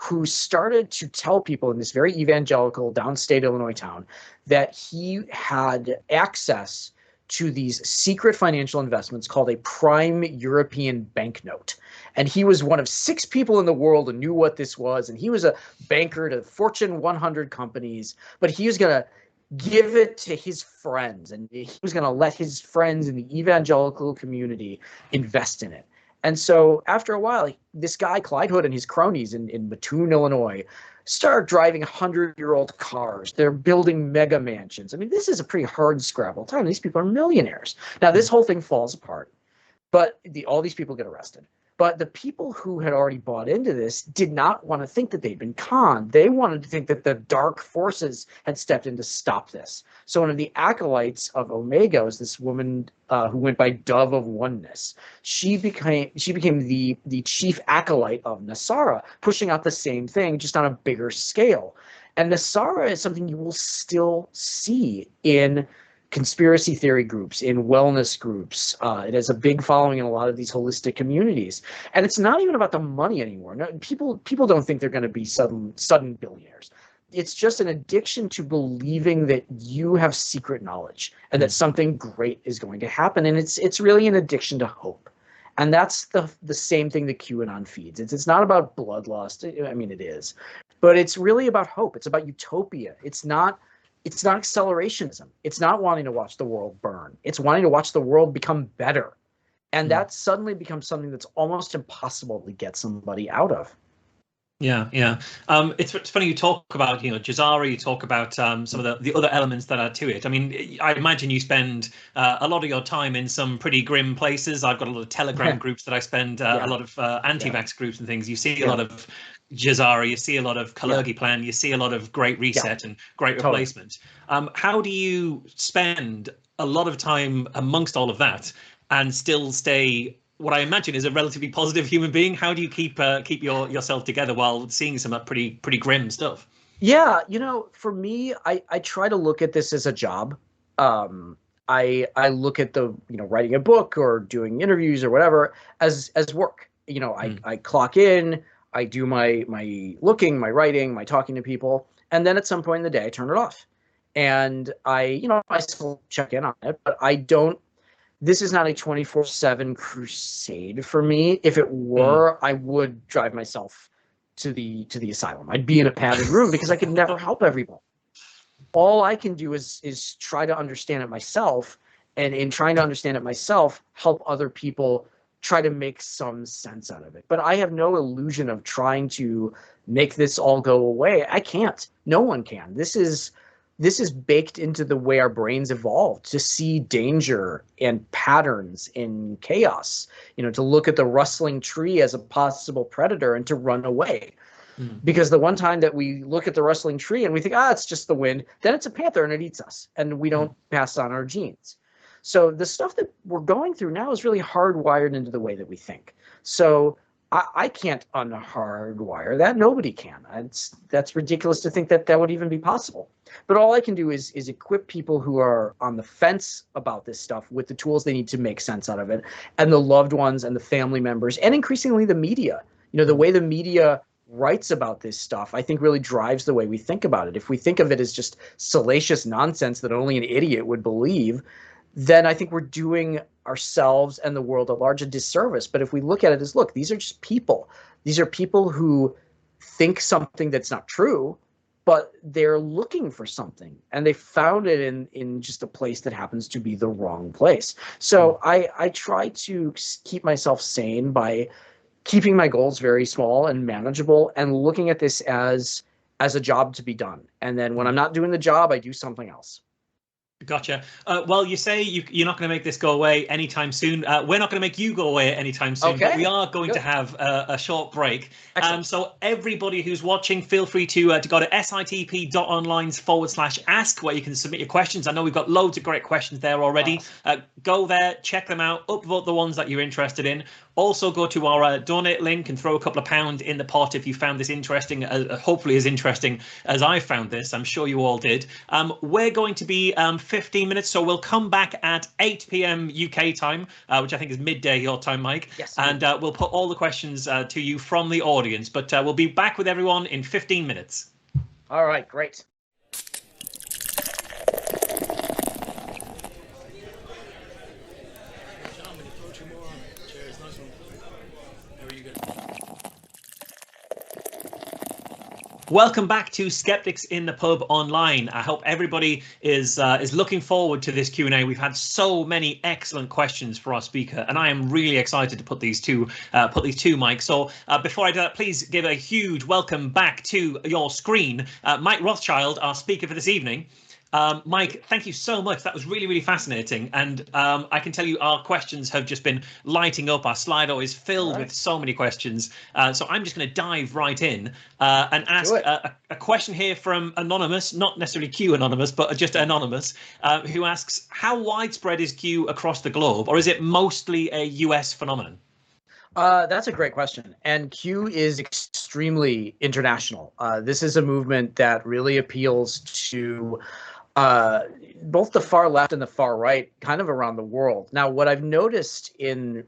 who started to tell people in this very evangelical downstate Illinois town that he had access to these secret financial investments called a prime European banknote. And he was one of 6 people in the world who knew what this was. And he was a banker to Fortune 100 companies, but he was going to give it to his friends, and he was going to let his friends in the evangelical community invest in it. And so after a while, this guy, Clyde Hood, and his cronies in Mattoon, Illinois, start driving 100-year-old cars. They're building mega mansions. I mean, this is a pretty hard scrabble time. These people are millionaires. Now, this whole thing falls apart, but all these people get arrested. But the people who had already bought into this did not want to think that they'd been conned. They wanted to think that the dark forces had stepped in to stop this. So one of the acolytes of Omega was this woman who went by Dove of Oneness. She became the chief acolyte of Nasara, pushing out the same thing, just on a bigger scale. And Nasara is something you will still see in conspiracy theory groups, in wellness groups. It has a big following in a lot of these holistic communities. And it's not even about the money anymore. No, people don't think they're going to be sudden billionaires. It's just an addiction to believing that you have secret knowledge and that something great is going to happen. And it's really an addiction to hope. And that's the same thing that QAnon feeds. It's not about bloodlust. I mean, it is. But it's really about hope. It's about utopia. It's not accelerationism. It's not wanting to watch the world burn. It's wanting to watch the world become better. And that suddenly becomes something that's almost impossible to get somebody out of. Yeah. It's funny you talk about, Jazara, you talk about some of the other elements that are to it. I mean, I imagine you spend a lot of your time in some pretty grim places. I've got a lot of Telegram groups that I spend, a lot of anti-vax groups and things. You see a lot of Jazara, you see a lot of Kalergi Plan, you see a lot of Great Reset and Great Replacement. How do you spend a lot of time amongst all of that and still stay what I imagine is a relatively positive human being? How do you keep yourself together while seeing some pretty grim stuff? Yeah, for me, I try to look at this as a job. I look at the writing a book or doing interviews or whatever as work. I clock in, I do my looking, my writing, my talking to people, and then at some point in the day I turn it off. And I still check in on it, but I don't. This is not a 24/7 crusade for me. If it were, I would drive myself to the asylum. I'd be in a padded room because I could never help everyone. All I can do is try to understand it myself, and in trying to understand it myself, help other people try to make some sense out of it. But I have no illusion of trying to make this all go away. I can't. No one can. This is baked into the way our brains evolved, to see danger and patterns in chaos, to look at the rustling tree as a possible predator and to run away. Because the one time that we look at the rustling tree and we think, it's just the wind, then it's a panther and it eats us, and we don't pass on our genes. So the stuff that we're going through now is really hardwired into the way that we think. So I can't unhardwire that. Nobody can. That's ridiculous to think that would even be possible. But all I can do is equip people who are on the fence about this stuff with the tools they need to make sense out of it, and the loved ones and the family members, and increasingly the media. The way the media writes about this stuff, I think, really drives the way we think about it. If we think of it as just salacious nonsense that only an idiot would believe, then I think we're doing ourselves and the world at large a disservice. But if we look at it as, look, these are just people. These are people who think something that's not true, but they're looking for something, and they found it in just a place that happens to be the wrong place. So I try to keep myself sane by keeping my goals very small and manageable, and looking at this as a job to be done. And then when I'm not doing the job, I do something else. Gotcha. Well, you say you're not going to make this go away anytime soon. We're not going to make you go away anytime soon, but we are going to have a short break. So everybody who's watching, feel free to go to sitp.online/ask, where you can submit your questions. I know we've got loads of great questions there already. Go there, check them out, upvote the ones that you're interested in. Also, go to our donate link and throw a couple of pounds in the pot if you found this interesting, hopefully as interesting as I found this. I'm sure you all did. We're going to be 15 minutes. So we'll come back at 8 p.m. UK time, which I think is midday your time, Mike. Yes. And we'll put all the questions to you from the audience. But we'll be back with everyone in 15 minutes. All right, great. Welcome back to Skeptics in the Pub Online. I hope everybody is looking forward to this Q&A. We've had so many excellent questions for our speaker, and I am really excited to put these to Mike. So before I do that, please give a huge welcome back to your screen, Mike Rothschild, our speaker for this evening. Mike, thank you so much. That was really, really fascinating. And I can tell you our questions have just been lighting up. Our Slido is filled with so many questions. So I'm just going to dive right in and ask a question here from Anonymous, not necessarily Q Anonymous, but just Anonymous, who asks, how widespread is Q across the globe, or is it mostly a US phenomenon? That's a great question. And Q is extremely international. This is a movement that really appeals to both the far left and the far right, kind of around the world. Now, what I've noticed in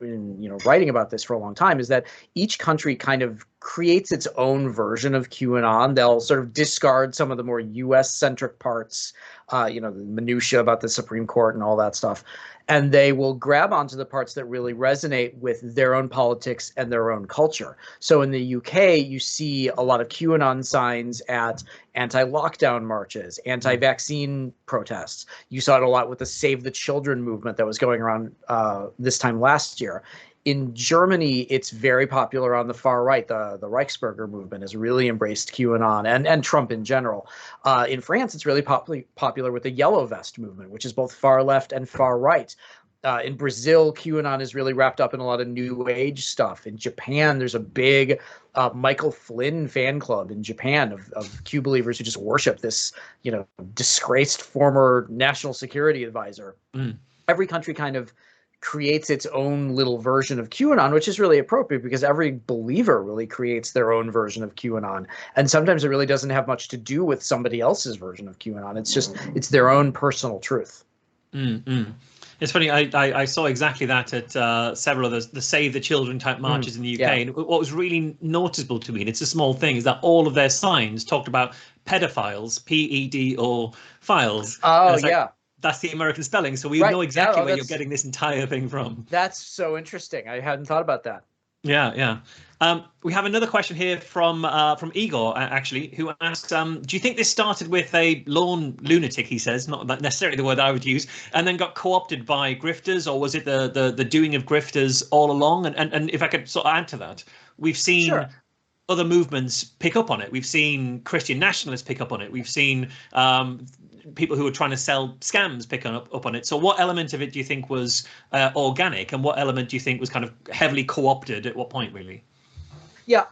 writing about this for a long time is that each country kind of creates its own version of QAnon. They'll sort of discard some of the more US-centric parts, the minutia about the Supreme Court and all that stuff, and they will grab onto the parts that really resonate with their own politics and their own culture. So in the UK, you see a lot of QAnon signs at anti-lockdown marches, anti-vaccine protests. You saw it a lot with the Save the Children movement that was going around this time last year. In Germany, it's very popular on the far right. The Reichsbürger movement has really embraced QAnon and Trump in general. In France, it's really popular with the Yellow Vest movement, which is both far left and far right. In Brazil, QAnon is really wrapped up in a lot of New Age stuff. In Japan, there's a big Michael Flynn fan club in Japan of Q believers who just worship this, disgraced former national security advisor. Every country kind of creates its own little version of QAnon, which is really appropriate because every believer really creates their own version of QAnon. And sometimes it really doesn't have much to do with somebody else's version of QAnon. It's their own personal truth. It's funny, I saw exactly that at several of the Save the Children type marches in the UK. Yeah. And what was really noticeable to me, and it's a small thing, is that all of their signs talked about pedophiles, P-E-D-O files. Oh, yeah. That's the American spelling, so we know exactly where you're getting this entire thing from. That's so interesting. I hadn't thought about that. Yeah. We have another question here from Igor, actually, who asks, do you think this started with a lone lunatic, he says, not necessarily the word I would use, and then got co-opted by grifters, or was it the doing of grifters all along? And if I could sort of add to that, we've seen other movements pick up on it. We've seen Christian nationalists pick up on it. We've seen people who are trying to sell scams picking up on it. So what element of it do you think was organic, and what element do you think was kind of heavily co-opted at what point, really? Yeah,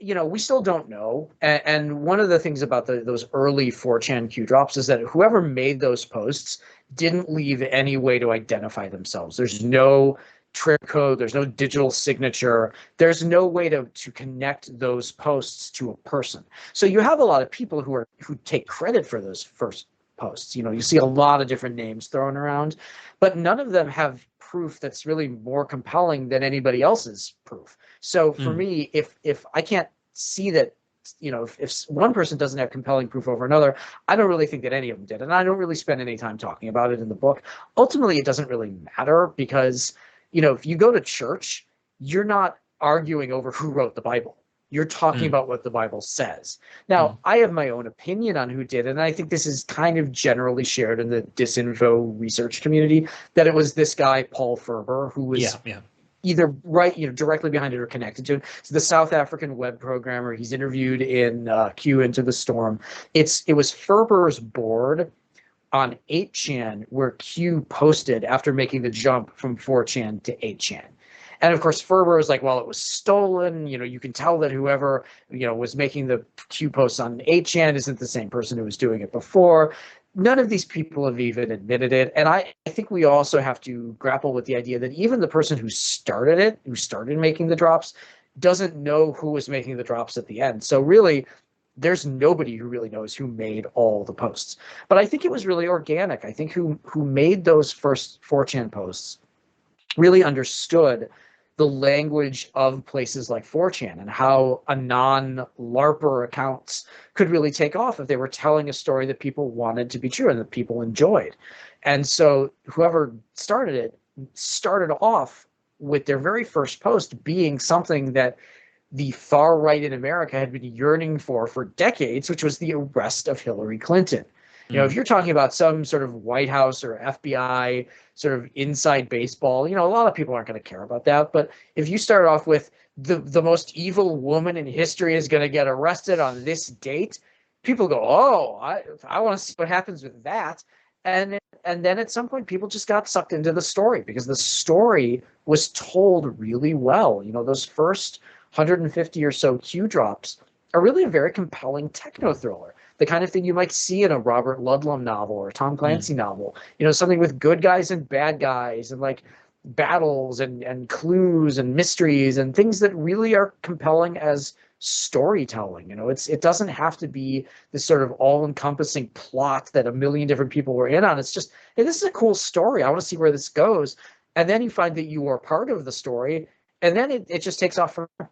we still don't know. And one of the things about those early 4chan Q drops is that whoever made those posts didn't leave any way to identify themselves. There's no trick code, there's no digital signature, there's no way to connect those posts to a person. So you have a lot of people who take credit for those first posts. You see a lot of different names thrown around, but none of them have proof that's really more compelling than anybody else's proof. So for me, if I can't see that, if one person doesn't have compelling proof over another, I don't really think that any of them did. And I don't really spend any time talking about it in the book. Ultimately, it doesn't really matter because if you go to church, you're not arguing over who wrote the Bible. You're talking about what the Bible says. Now, I have my own opinion on who did it, and I think this is kind of generally shared in the disinfo research community, that it was this guy, Paul Ferber, who was either directly behind it or connected to it. So the South African web programmer, he's interviewed in Q Into the Storm. It was Ferber's board on 8chan where Q posted after making the jump from 4chan to 8chan. And of course, Ferber was like, well, it was stolen. You can tell that whoever, was making the Q posts on 8chan isn't the same person who was doing it before. None of these people have even admitted it. And I think we also have to grapple with the idea that even the person who started making the drops, doesn't know who was making the drops at the end. So really, there's nobody who really knows who made all the posts. But I think it was really organic. I think who made those first 4chan posts really understood the language of places like 4chan and how a non-LARPer accounts could really take off if they were telling a story that people wanted to be true and that people enjoyed. And so whoever started it started off with their very first post being something that the far right in America had been yearning for decades, which was the arrest of Hillary Clinton. You know, if you're talking about some sort of White House or FBI sort of inside baseball, you know, a lot of people aren't going to care about that. But if you start off with the most evil woman in history is going to get arrested on this date, people go, oh, I want to see what happens with that. And then at some point, people just got sucked into the story because the story was told really well. You know, those first 150 or so Q drops are really a very compelling techno thriller. The kind of thing you might see in a Robert Ludlum novel or a Tom Clancy novel, you know, something with good guys and bad guys and like battles and clues and mysteries and things that really are compelling as storytelling. You know, it doesn't have to be this sort of all-encompassing plot that a million different people were in on. It's just, hey, this is a cool story. I want to see where this goes. And then you find that you are part of the story, and then it just takes off from there.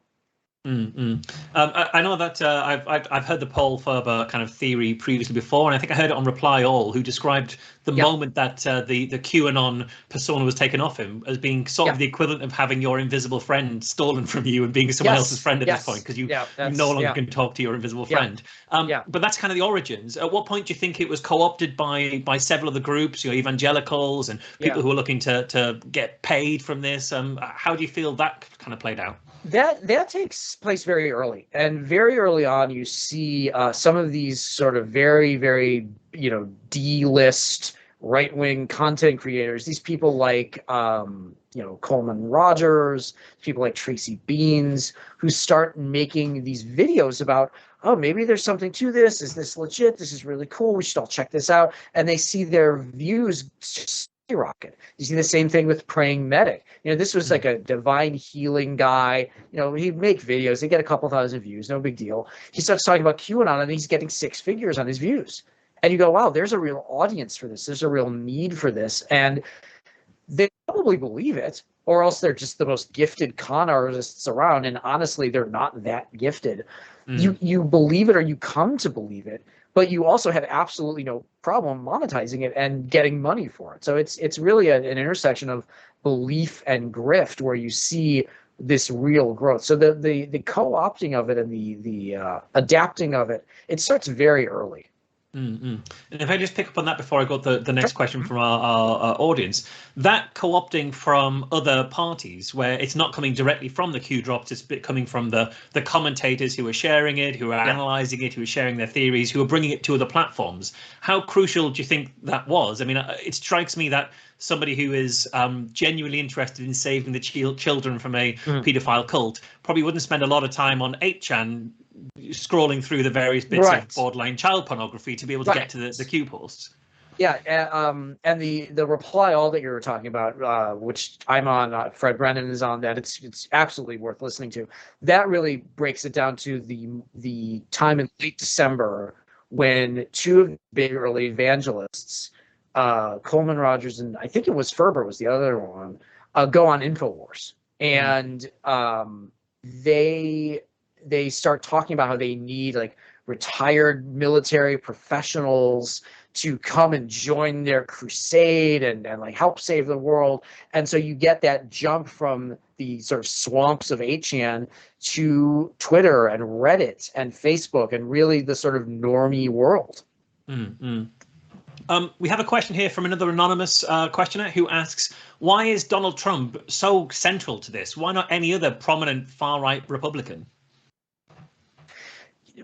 I know that I've heard the Paul Ferber kind of theory previously before, and I think I heard it on Reply All, who described the moment that the QAnon persona was taken off him as being sort of the equivalent of having your invisible friend stolen from you and being someone else's friend at this point, because you no longer can talk to your invisible friend. But that's kind of the origins. At what point do you think it was co-opted by several of the groups, you know, evangelicals and people who are looking to get paid from this? How do you feel that kind of played out? That takes place very early, and very early on you see some of these sort of very, very, you know, D-list right-wing content creators, these people like you know, Coleman Rogers, people like Tracy Beans, who start making these videos about, oh, maybe there's something to this. Is this legit? This is really cool. We should all check this out. And they see their views just skyrocket. You see the same thing with Praying Medic. You know, this was like a divine healing guy. You know, he'd make videos. He'd get a couple thousand views. No big deal. He starts talking about QAnon, and he's getting 6 figures on his views. And you go, wow, there's a real audience for this. There's a real need for this. And they probably believe it, or else they're just the most gifted con artists around. And honestly, they're not that gifted. You believe it, or you come to believe it, but you also have absolutely no problem monetizing it and getting money for it. So it's really an intersection of belief and grift where you see this real growth. So the co-opting of it and the adapting of it, it starts very early. And if I just pick up on that before I go to the next question from our audience, that co-opting from other parties where it's not coming directly from the Q drops, it's coming from the commentators who are sharing it, who are analyzing it, who are sharing their theories, who are bringing it to other platforms. How crucial do you think that was? I mean, it strikes me that somebody who is genuinely interested in saving the children from a paedophile cult probably wouldn't spend a lot of time on 8chan scrolling through the various bits of borderline child pornography to be able to get to the Q posts. Yeah, and the Reply All that you were talking about, which I'm on, Fred Brennan is on that. It's absolutely worth listening to. That really breaks it down to the time in late December when 2 of the big early evangelists, Coleman Rogers and I think it was Ferber was the other one, go on InfoWars, and they start talking about how they need like retired military professionals to come and join their crusade and like help save the world. And so you get that jump from the sort of swamps of 8chan to Twitter and Reddit and Facebook and really the sort of normie world. We have a question here from another anonymous questioner who asks, why is Donald Trump so central to this? Why not any other prominent far-right Republican?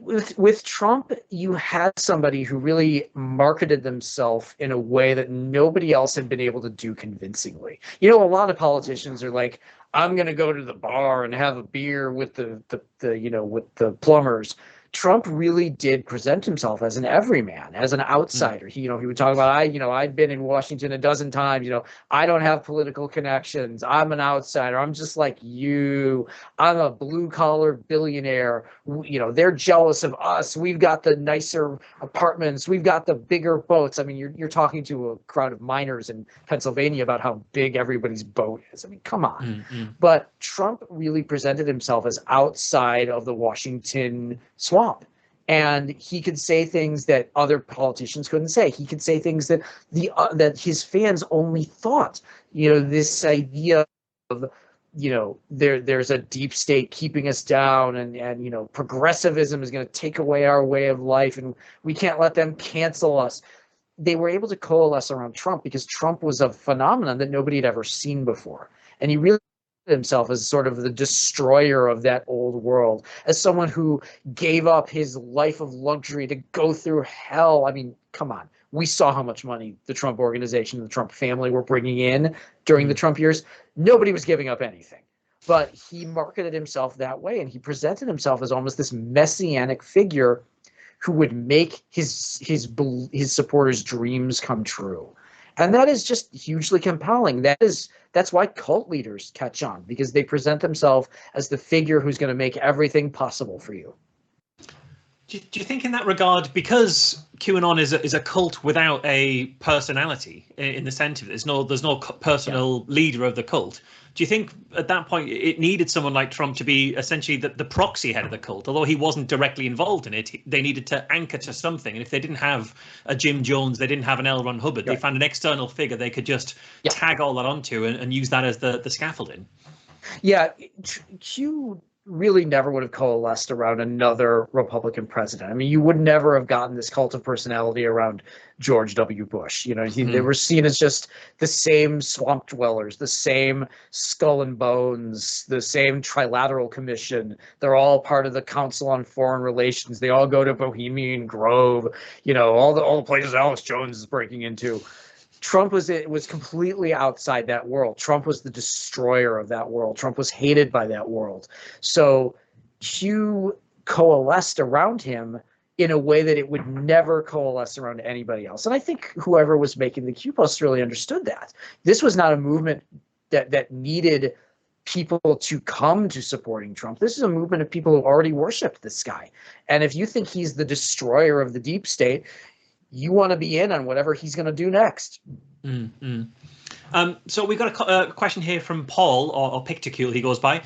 With Trump, you had somebody who really marketed themselves in a way that nobody else had been able to do convincingly. You know, a lot of politicians are like, I'm going to go to the bar and have a beer with the you know, with the plumbers. Trump really did present himself as an everyman, as an outsider. He would talk about, I've been in Washington a dozen times. I don't have political connections. I'm an outsider. I'm just like you. I'm a blue collar billionaire. They're jealous of us. We've got the nicer apartments. We've got the bigger boats. I mean, you're talking to a crowd of miners in Pennsylvania about how big everybody's boat is. I mean, come on. But Trump really presented himself as outside of the Washington swamp. And he could say things that other politicians couldn't say. He could say things that that his fans only thought. This idea of, there's a deep state keeping us down, and progressivism is going to take away our way of life, and we can't let them cancel us. They were able to coalesce around Trump because Trump was a phenomenon that nobody had ever seen before. And he really himself as sort of the destroyer of that old world, as someone who gave up his life of luxury to go through hell. I mean, come on. We saw how much money the Trump organization and the Trump family were bringing in during the Trump years. Nobody was giving up anything. But he marketed himself that way, and he presented himself as almost this messianic figure who would make his supporters' dreams come true. And that is just hugely compelling. That's why cult leaders catch on, because they present themselves as the figure who's going to make everything possible for you. Do you think in that regard, because QAnon is a cult without a personality in the sense of there's no personal leader of the cult, do you think at that point it needed someone like Trump to be essentially the proxy head of the cult? Although he wasn't directly involved in it, they needed to anchor to something. And if they didn't have a Jim Jones, they didn't have an L. Ron Hubbard, they found an external figure they could just tag all that onto and use that as the scaffolding. Yeah, Q really never would have coalesced around another Republican president. I mean, you would never have gotten this cult of personality around George W. Bush. They were seen as just the same swamp dwellers, the same skull and bones, the same trilateral commission. They're all part of the Council on Foreign Relations. They all go to Bohemian Grove, all the places Alex Jones is breaking into. Trump was completely outside that world. Trump was the destroyer of that world. Trump was hated by that world. So Q coalesced around him in a way that it would never coalesce around anybody else. And I think whoever was making the Q posts really understood that. This was not a movement that needed people to come to supporting Trump. This is a movement of people who already worshiped this guy. And if you think he's the destroyer of the deep state, you want to be in on whatever he's going to do next. So we've got a question here from Paul, or Picticule he goes by.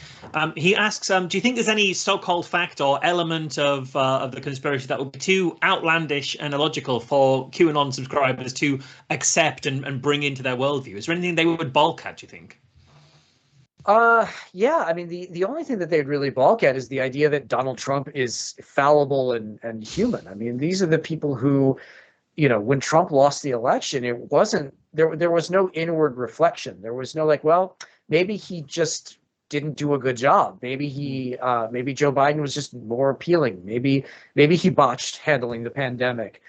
He asks, do you think there's any so-called fact or element of the conspiracy that would be too outlandish and illogical for QAnon subscribers to accept and bring into their worldview? Is there anything they would balk at, do you think? Yeah, I mean, the only thing that they'd really balk at is the idea that Donald Trump is fallible and human. I mean, these are the people who, when Trump lost the election, it wasn't there was no inward reflection. There was no like, well, maybe he just didn't do a good job. Maybe maybe Joe Biden was just more appealing. Maybe he botched handling the pandemic.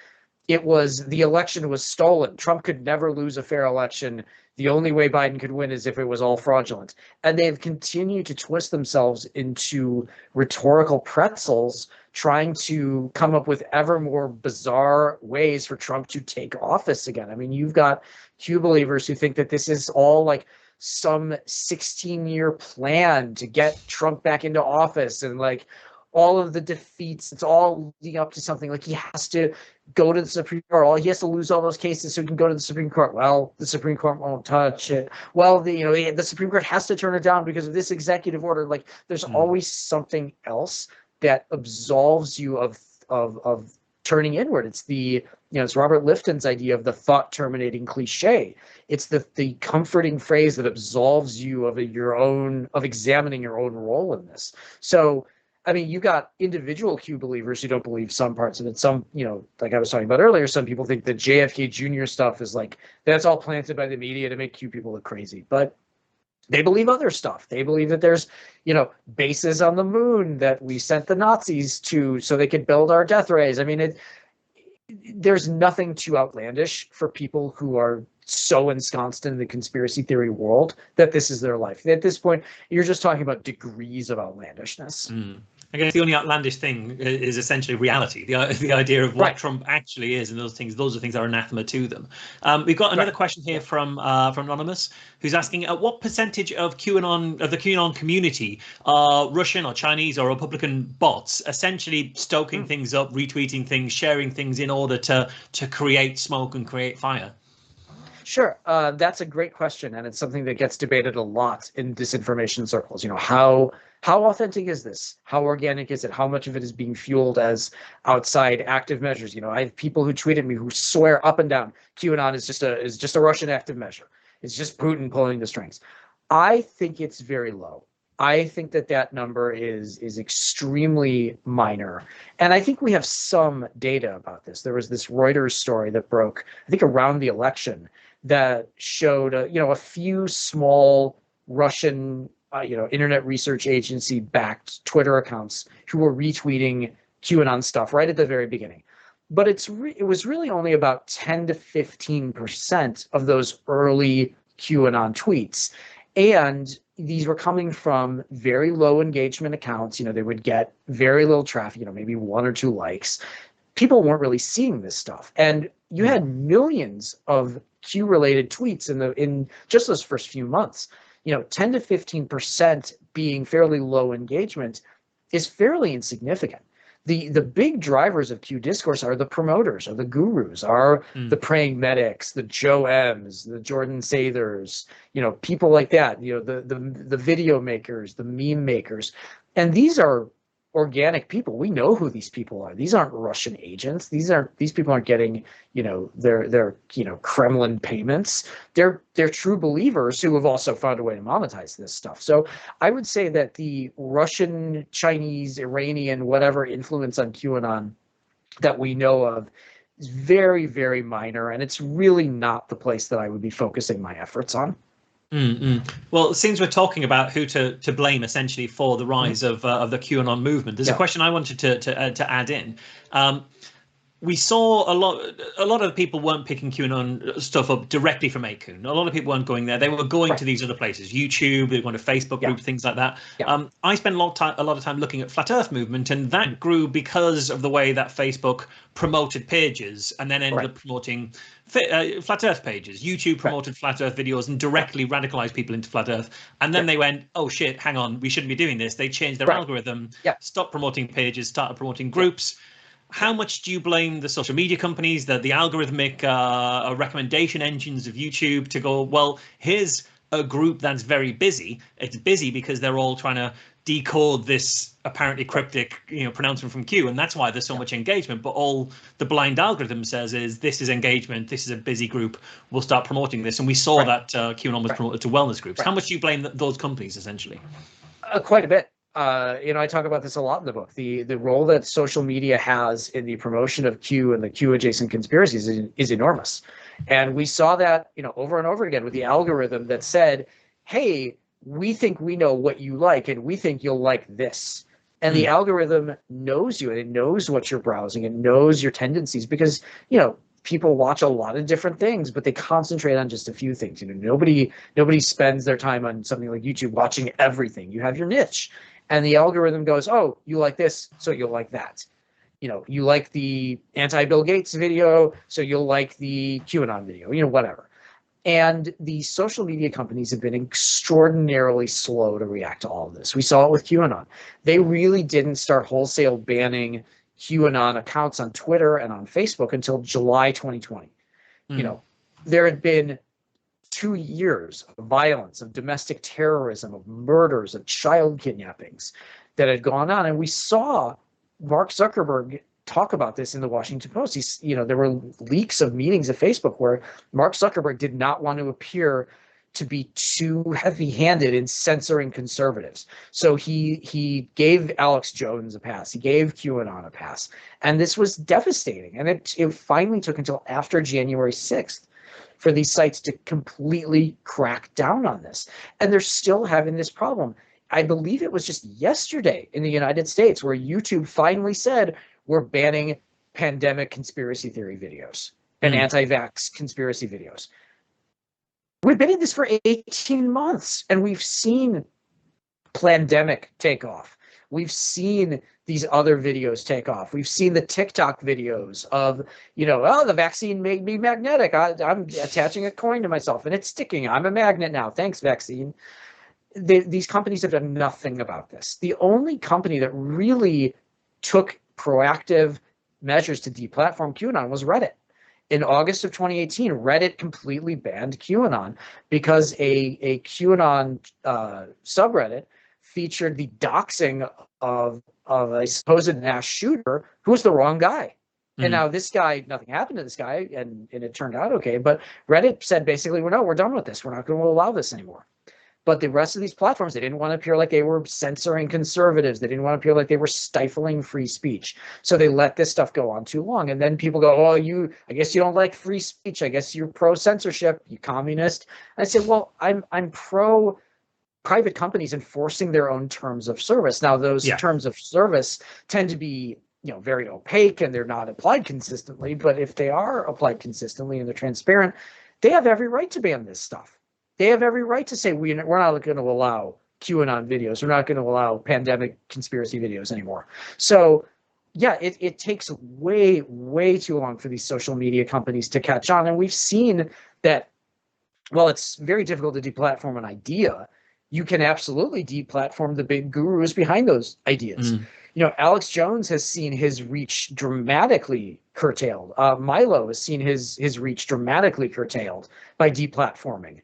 It was the election was stolen. Trump could never lose a fair election. The only way Biden could win is if it was all fraudulent. And they've continued to twist themselves into rhetorical pretzels, trying to come up with ever more bizarre ways for Trump to take office again. I mean, you've got Q believers who think that this is all like some 16-year plan to get Trump back into office, and like all of the defeats, it's all leading up to something. Like he has to go to the Supreme Court. He has to lose all those cases so he can go to the Supreme Court. Well, the Supreme Court won't touch it. Well, the Supreme Court has to turn it down because of this executive order. Like there's always something else that absolves you of turning inward. It's it's Robert Lifton's idea of the thought terminating cliche. It's the comforting phrase that absolves you of examining your own role in this. So I mean, you got individual Q believers who don't believe some parts of it. Some, like I was talking about earlier, some people think that JFK Jr. stuff is like, that's all planted by the media to make Q people look crazy. But they believe other stuff. They believe that there's, bases on the moon that we sent the Nazis to so they could build our death rays. I mean, there's nothing too outlandish for people who are so ensconced in the conspiracy theory world that this is their life. At this point, you're just talking about degrees of outlandishness. I guess the only outlandish thing is essentially reality, the idea of what Trump actually is, and those are things that are anathema to them. We've got another question here from Anonymous, who's asking, at what percentage of the QAnon community are Russian or Chinese or Republican bots, essentially stoking things up, retweeting things, sharing things in order to create smoke and create fire? Sure, that's a great question, and it's something that gets debated a lot in disinformation circles. You know, how authentic is this? How organic is it? How much of it is being fueled as outside active measures? You know, I have people who tweet at me who swear up and down QAnon is just a Russian active measure. It's just Putin pulling the strings. I think it's very low. I think that number is extremely minor, and I think we have some data about this. There was this Reuters story that broke, I think, around the election, that showed a few small Russian internet research agency backed Twitter accounts who were retweeting QAnon stuff right at the very beginning. But it was really only about 10 to 15% of those early QAnon tweets. And these were coming from very low engagement accounts. You know, they would get very little traffic, maybe 1 or 2 likes. People weren't really seeing this stuff. And you had millions of Q-related tweets in just those first few months. 10 to 15% being fairly low engagement is fairly insignificant. The big drivers of Q discourse are the promoters, are the gurus, are the praying medics, the Joe M's, the Jordan Sathers, people like that, the video makers, the meme makers. And these are organic people. We know who these people are. These aren't Russian agents. These people aren't getting, their Kremlin payments. They're true believers who have also found a way to monetize this stuff. So I would say that the Russian, Chinese, Iranian, whatever influence on QAnon that we know of is very, very minor, and it's really not the place that I would be focusing my efforts on. Well, it seems we're talking about who to blame essentially for the rise of the QAnon movement. There's a question I wanted to add in. We saw a lot of the people weren't picking QAnon stuff up directly from Acorn. A lot of people weren't going there. They were going to these other places, YouTube, they went to Facebook groups, things like that. I spent a lot of time looking at Flat Earth movement, and that grew because of the way that Facebook promoted pages and then ended up promoting Flat Earth pages. YouTube promoted Flat Earth videos and directly radicalized people into Flat Earth. And then they went, oh shit, hang on, we shouldn't be doing this. They changed their algorithm, stopped promoting pages, started promoting groups. How much do you blame the social media companies, the algorithmic recommendation engines of YouTube to go, well, here's a group that's very busy. It's busy because they're all trying to decode this apparently cryptic, pronouncement from Q, and that's why there's so much engagement. But all the blind algorithm says is this is engagement, this is a busy group, we'll start promoting this. And we saw that QAnon was promoted to wellness groups. How much do you blame those companies essentially? Quite a bit. I talk about this a lot in the book. The role that social media has in the promotion of Q and the Q adjacent conspiracies is enormous. And we saw that, over and over again with the algorithm that said, hey, we think we know what you like and we think you'll like this. And the algorithm knows you, and it knows what you're browsing, it knows your tendencies, because, people watch a lot of different things, but they concentrate on just a few things. Nobody spends their time on something like YouTube watching everything. You have your niche. And the algorithm goes, oh, you like this, so you'll like that. You like the anti-Bill Gates video, so you'll like the QAnon video, whatever. And the social media companies have been extraordinarily slow to react to all of this. We saw it with QAnon. They really didn't start wholesale banning QAnon accounts on Twitter and on Facebook until July 2020. There had been 2 years of violence, of domestic terrorism, of murders, of child kidnappings that had gone on. And we saw Mark Zuckerberg talk about this in the Washington Post. There were leaks of meetings at Facebook where Mark Zuckerberg did not want to appear to be too heavy-handed in censoring conservatives. So he gave Alex Jones a pass. He gave QAnon a pass. And this was devastating. And it finally took until after January 6th for these sites to completely crack down on this. And they're still having this problem. I believe it was just yesterday in the United States where YouTube finally said, we're banning pandemic conspiracy theory videos and anti-vax conspiracy videos. We've been in this for 18 months, and we've seen Plandemic take off. We've seen these other videos take off. We've seen the TikTok videos of, oh, the vaccine made me magnetic. I'm attaching a coin to myself and it's sticking. I'm a magnet now. Thanks, vaccine. These companies have done nothing about this. The only company that really took proactive measures to deplatform QAnon was Reddit. In August of 2018, Reddit completely banned QAnon because a QAnon subreddit featured the doxing of a supposed mass shooter who was the wrong guy. And now this guy, nothing happened to this guy, and it turned out okay. But Reddit said basically, well, no, we're done with this. We're not going to allow this anymore. But the rest of these platforms, they didn't want to appear like they were censoring conservatives. They didn't want to appear like they were stifling free speech. So they let this stuff go on too long. And then people go, oh, I guess you don't like free speech. I guess you're pro-censorship, you communist. And I said, well, I'm pro private companies enforcing their own terms of service. Now, those terms of service tend to be very opaque and they're not applied consistently. But if they are applied consistently and they're transparent, they have every right to ban this stuff. They have every right to say we're not going to allow QAnon videos. We're not going to allow pandemic conspiracy videos anymore. So, yeah, it takes way, way too long for these social media companies to catch on. And we've seen that while it's very difficult to deplatform an idea, you can absolutely deplatform the big gurus behind those ideas. Alex Jones has seen his reach dramatically curtailed. Milo has seen his reach dramatically curtailed by deplatforming.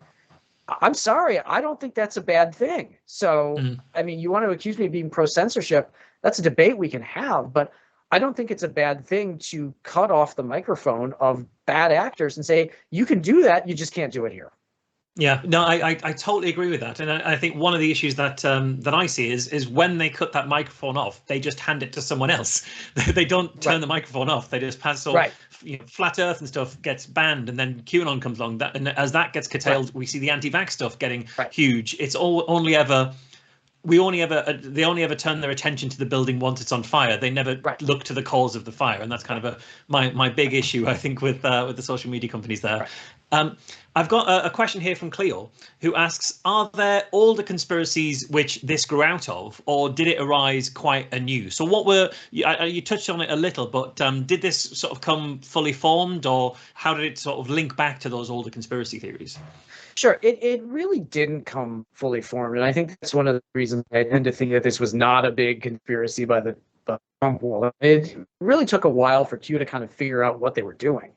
I'm sorry, I don't think that's a bad thing. So, I mean, you want to accuse me of being pro-censorship, that's a debate we can have, but I don't think it's a bad thing to cut off the microphone of bad actors and say, you can do that, you just can't do it here. Yeah, no, I totally agree with that, and I think one of the issues that that I see is when they cut that microphone off, they just hand it to someone else. They don't turn the microphone off. They just pass. So flat Earth and stuff gets banned, and then QAnon comes along. And as that gets curtailed, we see the anti-vax stuff getting huge. It's only ever. They only ever turn their attention to the building once it's on fire. They never look to the cause of the fire, and that's kind of my big issue, I think, with the social media companies there. I've got a question here from Cleo, who asks, are there older conspiracies which this grew out of, or did it arise quite anew? So what were, you touched on it a little, but did this sort of come fully formed, or how did it sort of link back to those older conspiracy theories? Sure, it really didn't come fully formed, and I think that's one of the reasons I tend to think that this was not a big conspiracy by the Trump world. It really took a while for Q to kind of figure out what they were doing.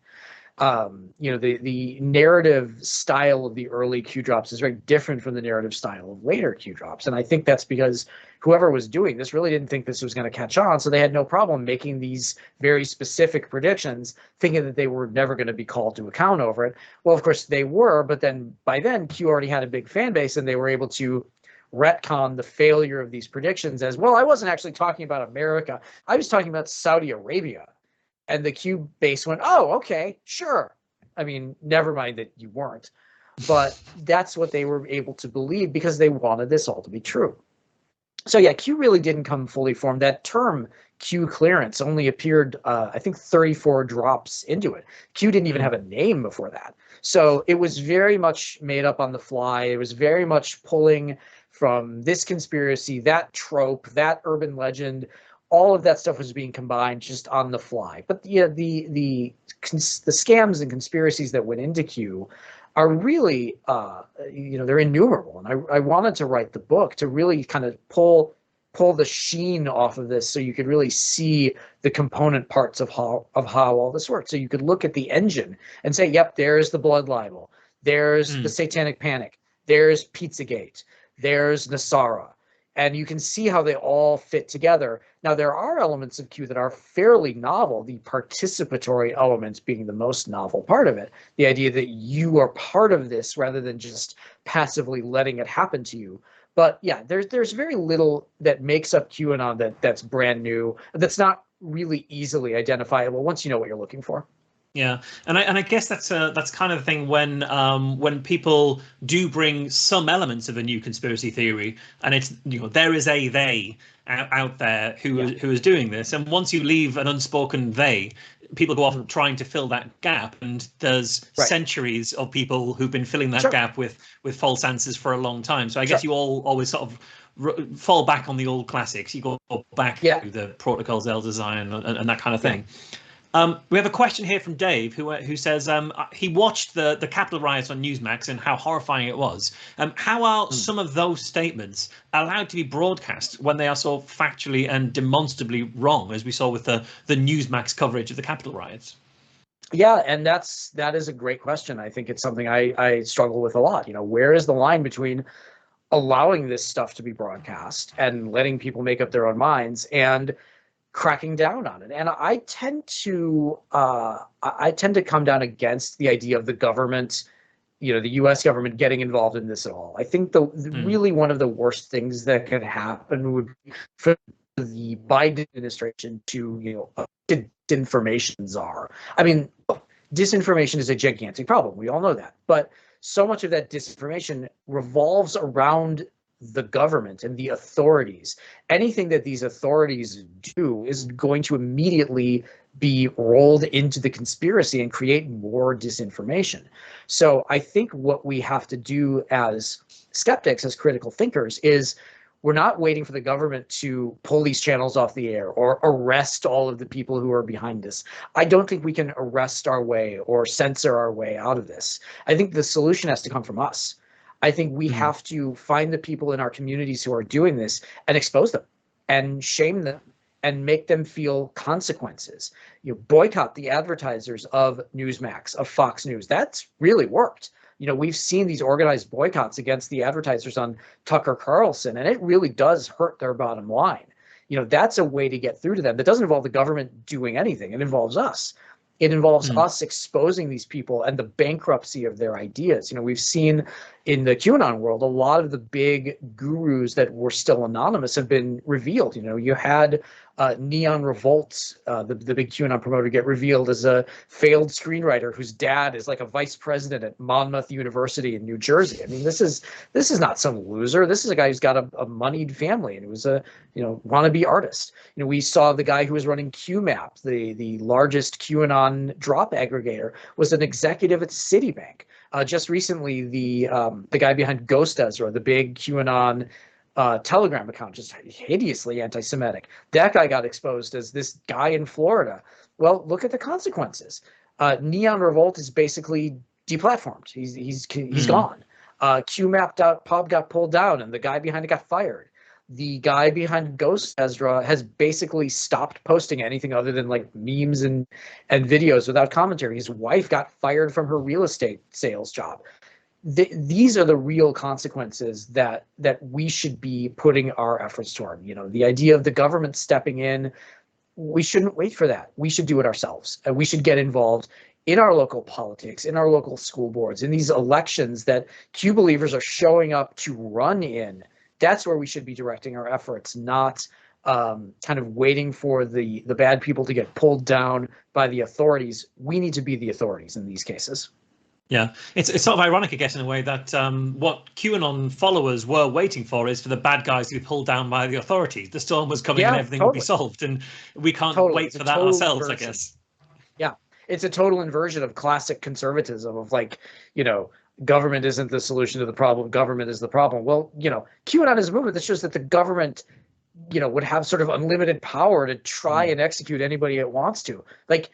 The narrative style of the early Q drops is very different from the narrative style of later Q drops. And I think that's because whoever was doing this really didn't think this was going to catch on. So they had no problem making these very specific predictions, thinking that they were never going to be called to account over it. Well, of course they were, but then by then Q already had a big fan base and they were able to retcon the failure of these predictions as, well, I wasn't actually talking about America. I was talking about Saudi Arabia. And the Q base went, oh, okay, sure. I mean, never mind that you weren't. But that's what they were able to believe because they wanted this all to be true. So yeah, Q really didn't come fully formed. That term, Q clearance, only appeared, I think, 34 drops into it. Q didn't even have a name before that. So it was very much made up on the fly. It was very much pulling from this conspiracy, that trope, that urban legend. All of that stuff was being combined just on the fly. But yeah, the scams and conspiracies that went into Q are really, they're innumerable. And I wanted to write the book to really kind of pull the sheen off of this so you could really see the component parts of how all this works. So you could look at the engine and say, yep, there's the blood libel. There's the satanic panic. There's Pizzagate. There's Nasara. And you can see how they all fit together. Now, there are elements of Q that are fairly novel, the participatory element being the most novel part of it. The idea that you are part of this rather than just passively letting it happen to you. But yeah, there's very little that makes up QAnon that's brand new, that's not really easily identifiable once you know what you're looking for. Yeah, and I guess that's kind of the thing when people do bring some elements of a new conspiracy theory, and it's there is a they out there who is doing this, and once you leave an unspoken they, people go off trying to fill that gap, and there's centuries of people who've been filling that gap with false answers for a long time. So I guess you all always sort of fall back on the old classics. You go back to the Protocols, Elder Zion, and that kind of thing. We have a question here from Dave, who says he watched the Capitol riots on Newsmax and how horrifying it was. How are some of those statements allowed to be broadcast when they are so factually and demonstrably wrong, as we saw with the Newsmax coverage of the Capitol riots? Yeah, and that is a great question. I think it's something I struggle with a lot. You know, where is the line between allowing this stuff to be broadcast and letting people make up their own minds and cracking down on it? And I tend to come down against the idea of the government, you know, the U.S. government getting involved in this at all. I think really one of the worst things that could happen would be for the Biden administration to, you know, disinformation czar. I mean, disinformation is a gigantic problem. We all know that. But so much of that disinformation revolves around the government and the authorities. Anything that these authorities do is going to immediately be rolled into the conspiracy and create more disinformation. So I think what we have to do as skeptics, as critical thinkers, is we're not waiting for the government to pull these channels off the air or arrest all of the people who are behind this. I don't think we can arrest our way or censor our way out of this. I think the solution has to come from us. I think we have to find the people in our communities who are doing this and expose them and shame them and make them feel consequences. You know, boycott the advertisers of Newsmax, of Fox News. That's really worked. You know, we've seen these organized boycotts against the advertisers on Tucker Carlson, and it really does hurt their bottom line. You know, that's a way to get through to them. That doesn't involve the government doing anything. It involves us. It involves us exposing these people and the bankruptcy of their ideas. You know, we've seen in the QAnon world, a lot of the big gurus that were still anonymous have been revealed. You know, you had Neon Revolt, the big QAnon promoter, get revealed as a failed screenwriter whose dad is like a vice president at Monmouth University in New Jersey. I mean, this is not some loser. This is a guy who's got a moneyed family and he was a, you know, wannabe artist. You know, we saw the guy who was running QMap, the largest QAnon drop aggregator, was an executive at Citibank. Just recently, the guy behind Ghost Ezra, the big QAnon Telegram account, just hideously anti-Semitic. That guy got exposed as this guy in Florida. Well, look at the consequences. Neon Revolt is basically deplatformed. He's gone. QMap.pub got pulled down, and the guy behind it got fired. The guy behind Ghost Ezra has basically stopped posting anything other than like memes and videos without commentary. His wife got fired from her real estate sales job. These are the real consequences that we should be putting our efforts toward. You know, the idea of the government stepping in, we shouldn't wait for that. We should do it ourselves, and we should get involved in our local politics, in our local school boards, in these elections that Q believers are showing up to run in. That's where we should be directing our efforts, not kind of waiting for the bad people to get pulled down by the authorities. We need to be the authorities in these cases. Yeah, it's sort of ironic, I guess, in a way that what QAnon followers were waiting for is for the bad guys to be pulled down by the authorities. The storm was coming and everything would be solved, and we can't wait for that ourselves, I guess. Yeah, it's a total inversion of classic conservatism of like, you know, government isn't the solution to the problem, government is the problem. Well, you know, QAnon is a movement that shows that the government, you know, would have sort of unlimited power to try and execute anybody it wants to. Like,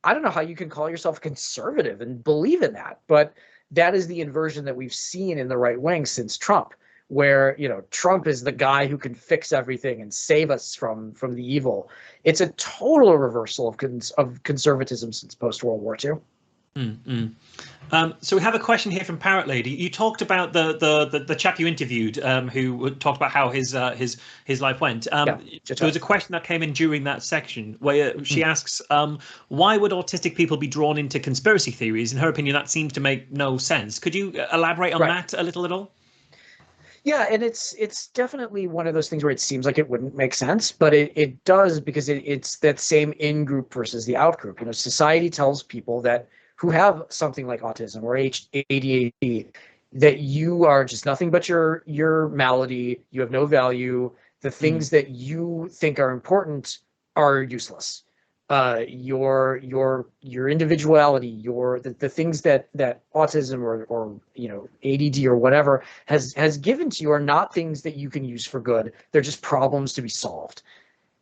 I don't know how you can call yourself conservative and believe in that, but that is the inversion that we've seen in the right wing since Trump, where, you know, Trump is the guy who can fix everything and save us from the evil. It's a total reversal of conservatism since post-World War II. So we have a question here from Parrot Lady. You talked about the chap you interviewed, who talked about how his life went. There was a question that came in during that section where she asks, why would autistic people be drawn into conspiracy theories? In her opinion, that seems to make no sense. Could you elaborate on that a little at all? Yeah, and it's definitely one of those things where it seems like it wouldn't make sense, but it does, because it's that same in-group versus the out-group. You know, society tells people that who have something like autism or ADHD, that you are just nothing but your malady, you have no value, the things that you think are important are useless. your individuality, the things that autism or ADD or whatever has given to you are not things that you can use for good. They're just problems to be solved,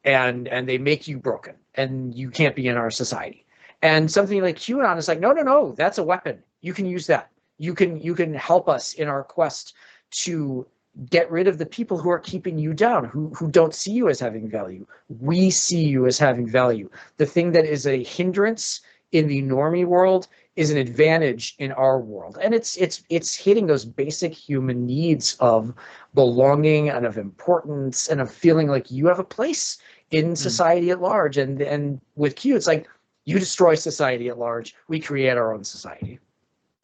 and they make you broken, and you can't be in our society. And something like QAnon is like, no, that's a weapon. You can use that. You can help us in our quest to get rid of the people who are keeping you down, who don't see you as having value. We see you as having value. The thing that is a hindrance in the normie world is an advantage in our world. And it's hitting those basic human needs of belonging and of importance and of feeling like you have a place in society at large. And with Q, it's like, you destroy society at large, we create our own society.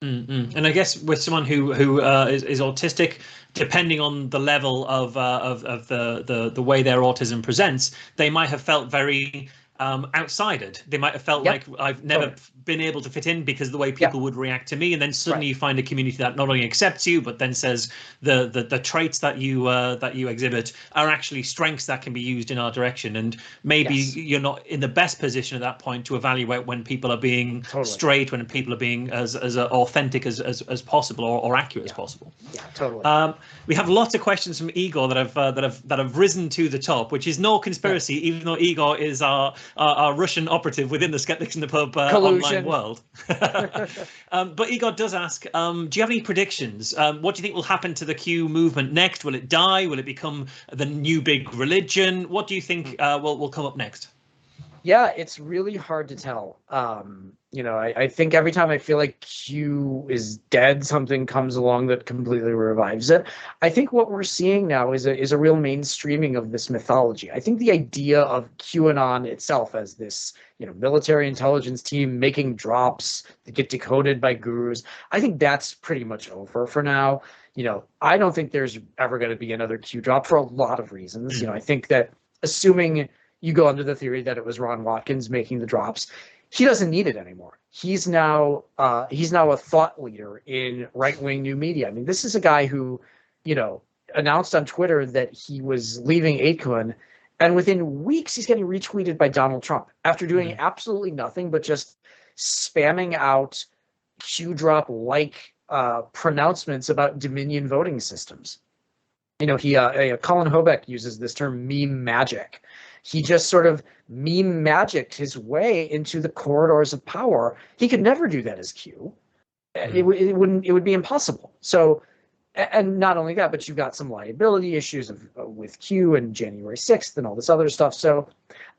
And I guess with someone who is autistic, depending on the level of the way their autism presents, they might have felt very outsidered. They might have felt like, I've never been able to fit in because of the way people would react to me. And then suddenly you find a community that not only accepts you, but then says the traits that you exhibit are actually strengths that can be used in our direction. And maybe you're not in the best position at that point to evaluate when people are being straight, when people are being as authentic as possible or accurate as possible. Yeah, totally. We have lots of questions from Igor that have risen to the top, which is no conspiracy, even though Igor is our Russian operative within the Skeptics in the Pub online world. But Igor does ask, do you have any predictions? What do you think will happen to the Q movement next? Will it die? Will it become the new big religion? What do you think will come up next? Yeah, it's really hard to tell. I think every time I feel like Q is dead, something comes along that completely revives it. I think what we're seeing now is a real mainstreaming of this mythology. I think the idea of QAnon itself as this, military intelligence team making drops that get decoded by gurus, I think that's pretty much over for now. I don't think there's ever going to be another Q drop for a lot of reasons. I think that assuming you go under the theory that it was Ron Watkins making the drops, he doesn't need it anymore. He's now a thought leader in right-wing new media. I mean, this is a guy who, announced on Twitter that he was leaving 8kun, and within weeks he's getting retweeted by Donald Trump after doing absolutely nothing but just spamming out Q drop like pronouncements about Dominion voting systems. Colin Hobeck uses this term meme magic. He just sort of meme magicked his way into the corridors of power. He could never do that as Q. It would be impossible. So, and not only that, but you've got some liability issues with Q and January 6th and all this other stuff. So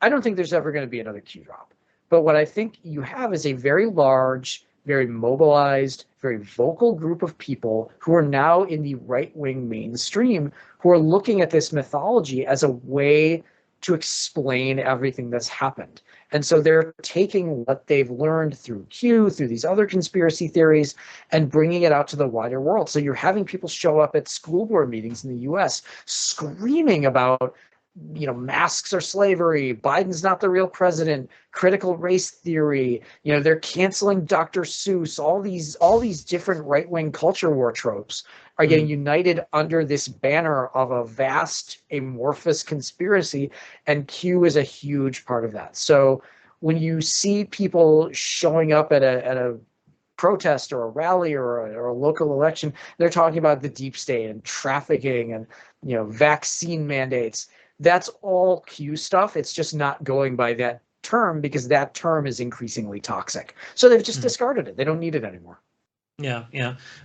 I don't think there's ever going to be another Q drop. But what I think you have is a very large, very mobilized, very vocal group of people who are now in the right-wing mainstream, who are looking at this mythology as a way to explain everything that's happened. And so they're taking what they've learned through Q, through these other conspiracy theories, and bringing it out to the wider world. So you're having people show up at school board meetings in the US screaming about, masks are slavery, Biden's not the real president, critical race theory, they're canceling Dr. Seuss, all these different right-wing culture war tropes are getting united under this banner of a vast amorphous conspiracy, and Q is a huge part of that. So when you see people showing up at a protest or a rally or a local election, they're talking about the deep state and trafficking and vaccine mandates. That's all Q stuff. It's just not going by that term because that term is increasingly toxic. So they've just discarded it. They don't need it anymore. Yeah.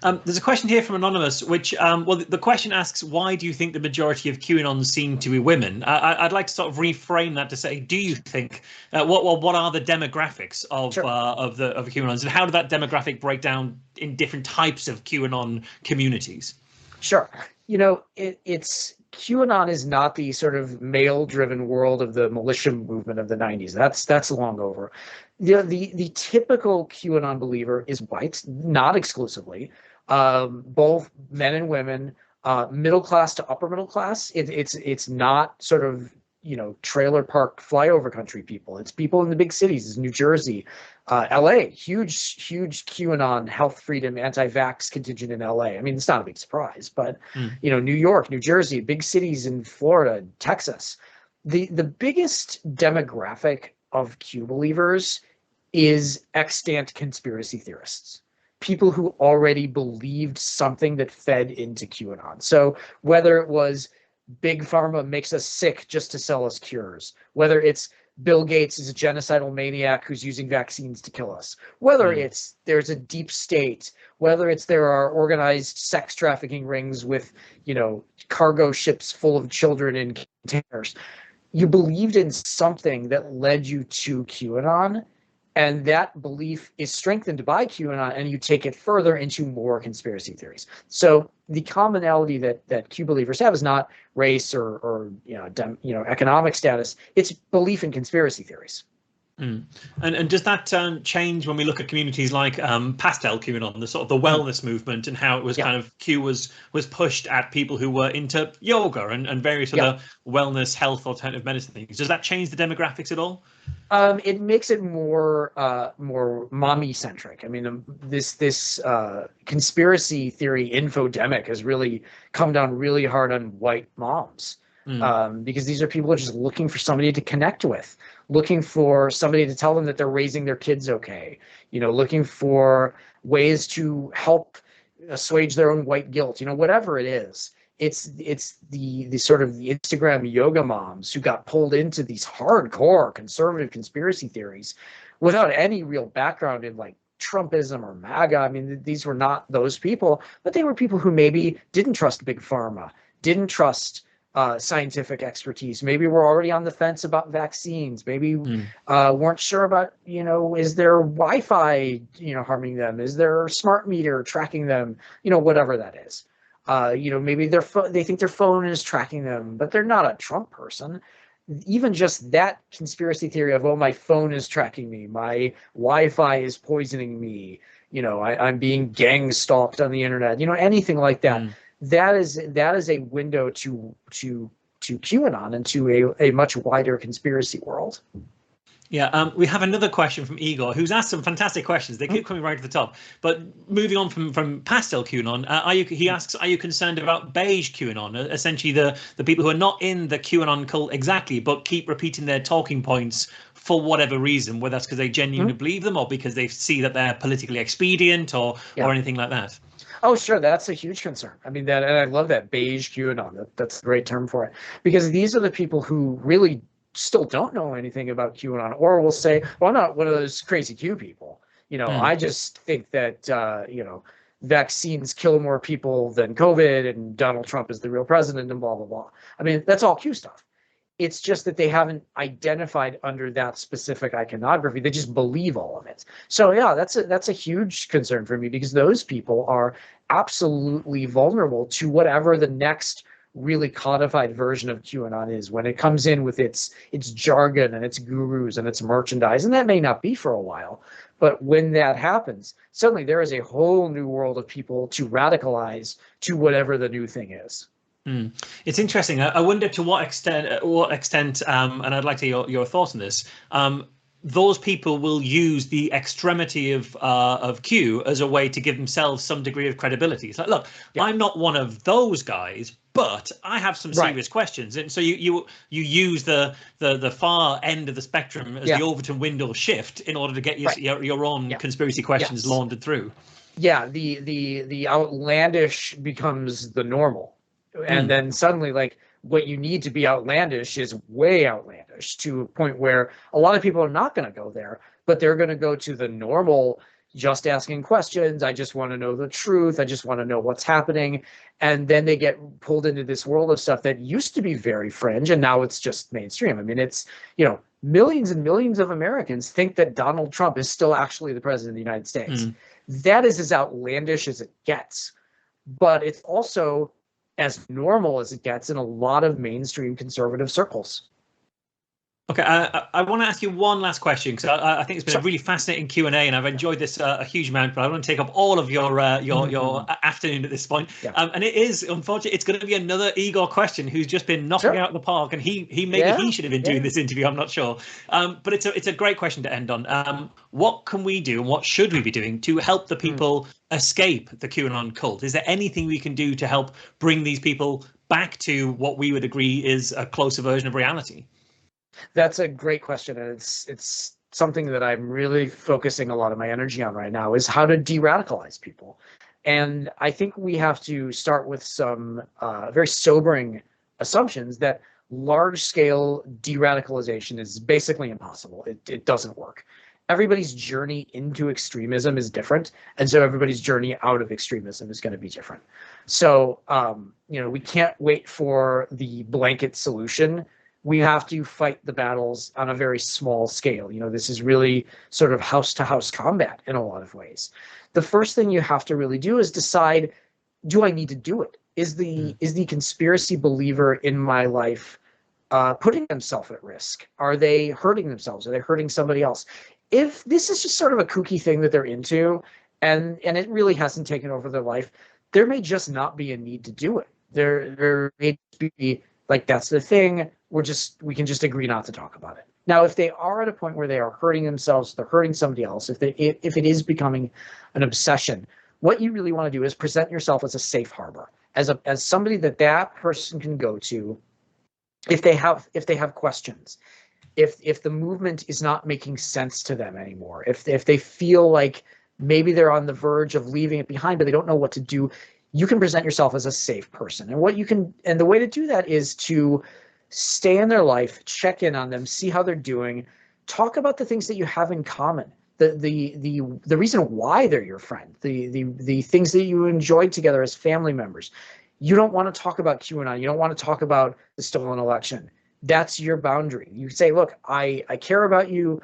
There's a question here from Anonymous, which, the question asks, why do you think the majority of QAnons seem to be women? I'd like to sort of reframe that to say, do you think, what are the demographics of QAnons, and how did that demographic break down in different types of QAnon communities? Sure. It's QAnon is not the sort of male-driven world of the militia movement of the 90s. That's long over. The typical QAnon believer is white, not exclusively, both men and women, middle class to upper middle class. It's not sort of trailer park flyover country people. It's people in the big cities, New Jersey, LA, huge QAnon health freedom anti-vax contingent in LA. I mean, it's not a big surprise, but New York, New Jersey, big cities in Florida, Texas. The biggest demographic of Q believers is extant conspiracy theorists, people who already believed something that fed into QAnon. So whether it was big pharma makes us sick just to sell us cures, whether it's Bill Gates is a genocidal maniac who's using vaccines to kill us, whether it's there's a deep state, whether it's there are organized sex trafficking rings with, you know, cargo ships full of children in containers. You believed in something that led you to QAnon, and that belief is strengthened by QAnon, and you take it further into more conspiracy theories. So the commonality that Q believers have is not race or economic status. It's belief in conspiracy theories. And does that change when we look at communities like Pastel QAnon, the sort of the wellness movement, and how it was kind of Q was pushed at people who were into yoga and various other wellness, health, alternative medicine things? Does that change the demographics at all? It makes it more mommy centric. I mean, this conspiracy theory infodemic has really come down really hard on white moms. Because these are people who are just looking for somebody to connect with, looking for somebody to tell them that they're raising their kids okay, you know, looking for ways to help assuage their own white guilt, you know, whatever it is. It's the sort of the Instagram yoga moms who got pulled into these hardcore conservative conspiracy theories without any real background in like Trumpism or MAGA. I mean, these were not those people, but they were people who maybe didn't trust big pharma, didn't trust scientific expertise, maybe we're already on the fence about vaccines, maybe weren't sure about, you know, is their Wi-Fi, you know, harming them, is their smart meter tracking them, you know, whatever that is. You know, maybe they think their phone is tracking them, but they're not a Trump person. Even just that conspiracy theory of, oh, my phone is tracking me, my Wi-Fi is poisoning me, you know, I'm being gang stalked on the internet, you know, anything like that. That is a window to QAnon and to a much wider conspiracy world. Yeah, we have another question from Igor, who's asked some fantastic questions. They keep coming right to the top. But moving on from Pastel QAnon, he asks, are you concerned about beige QAnon? Essentially, the people who are not in the QAnon cult exactly, but keep repeating their talking points for whatever reason, whether that's because they genuinely believe them or because they see that they're politically expedient or anything like that. Oh, sure. That's a huge concern. I mean, and I love that beige QAnon. That's a great term for it, because these are the people who really still don't know anything about QAnon, or will say, well, I'm not one of those crazy Q people. You know, I just think that, you know, vaccines kill more people than COVID and Donald Trump is the real president and blah, blah, blah. I mean, that's all Q stuff. It's just that they haven't identified under that specific iconography. They just believe all of it. So yeah, that's a huge concern for me, because those people are absolutely vulnerable to whatever the next really codified version of QAnon is, when it comes in with its jargon and its gurus and its merchandise. And that may not be for a while, but when that happens, suddenly there is a whole new world of people to radicalize to whatever the new thing is. It's interesting. I wonder to what extent, and I'd like to hear your thoughts on this. Those people will use the extremity of Q as a way to give themselves some degree of credibility. It's like, look, I'm not one of those guys, but I have some serious questions, and so you use the far end of the spectrum as the Overton window shift in order to get your own conspiracy questions laundered through. Yeah, the outlandish becomes the normal. And then suddenly, like, what you need to be outlandish is way outlandish, to a point where a lot of people are not going to go there, but they're going to go to the normal, just asking questions. I just want to know the truth. I just want to know what's happening. And then they get pulled into this world of stuff that used to be very fringe, and now it's just mainstream. I mean, it's, you know, millions and millions of Americans think that Donald Trump is still actually the president of the United States. That is as outlandish as it gets. But it's also as normal as it gets in a lot of mainstream conservative circles. Okay, I want to ask you one last question, because I think it's been a really fascinating Q&A, and I've enjoyed this a huge amount, but I want to take up all of your afternoon at this point. And it is, unfortunately, it's going to be another Igor question, who's just been knocking out of the park, and he should have been doing this interview, I'm not sure. But it's a great question to end on. What can we do, and what should we be doing to help the people escape the QAnon cult? Is there anything we can do to help bring these people back to what we would agree is a closer version of reality? That's a great question, and it's something that I'm really focusing a lot of my energy on right now, is how to de-radicalize people. And I think we have to start with some very sobering assumptions that large-scale de-radicalization is basically impossible. It doesn't work. Everybody's journey into extremism is different, and so everybody's journey out of extremism is going to be different. So, we can't wait for the blanket solution. We have to fight the battles on a very small scale. This is really sort of house-to-house combat in a lot of ways. The first thing you have to really do is decide, do I need to do it? Is the conspiracy believer in my life putting themselves at risk? Are they hurting themselves? Are they hurting somebody else? If this is just sort of a kooky thing that they're into, and it really hasn't taken over their life, there may just not be a need to do it. There may be, like, that's the thing. We can just agree not to talk about it. Now, if they are at a point where they are hurting themselves, they're hurting somebody else, if it is becoming an obsession, what you really want to do is present yourself as a safe harbor, as somebody that person can go to if they have questions, if the movement is not making sense to them anymore, if they feel like maybe they're on the verge of leaving it behind, but they don't know what to do, you can present yourself as a safe person. And the way to do that is to stay in their life, check in on them, see how they're doing, talk about the things that you have in common, the reason why they're your friend, the things that you enjoyed together as family members. You don't want to talk about QAnon. You don't want to talk about the stolen election. That's your boundary. You say, look, I care about you.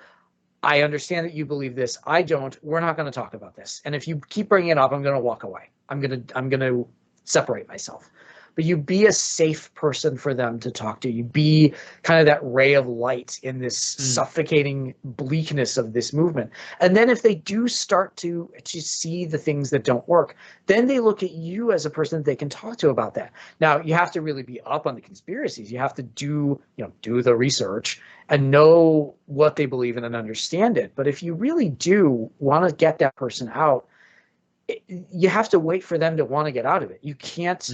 I understand that you believe this. I don't. We're not going to talk about this. And if you keep bringing it up, I'm going to walk away. I'm going to separate myself. But you be a safe person for them to talk to. You be kind of that ray of light in this suffocating bleakness of this movement. And then if they do start to see the things that don't work, then they look at you as a person that they can talk to about that. Now, you have to really be up on the conspiracies. You have to do the research and know what they believe in and understand it. But if you really do want to get that person out, you have to wait for them to want to get out of it. You can't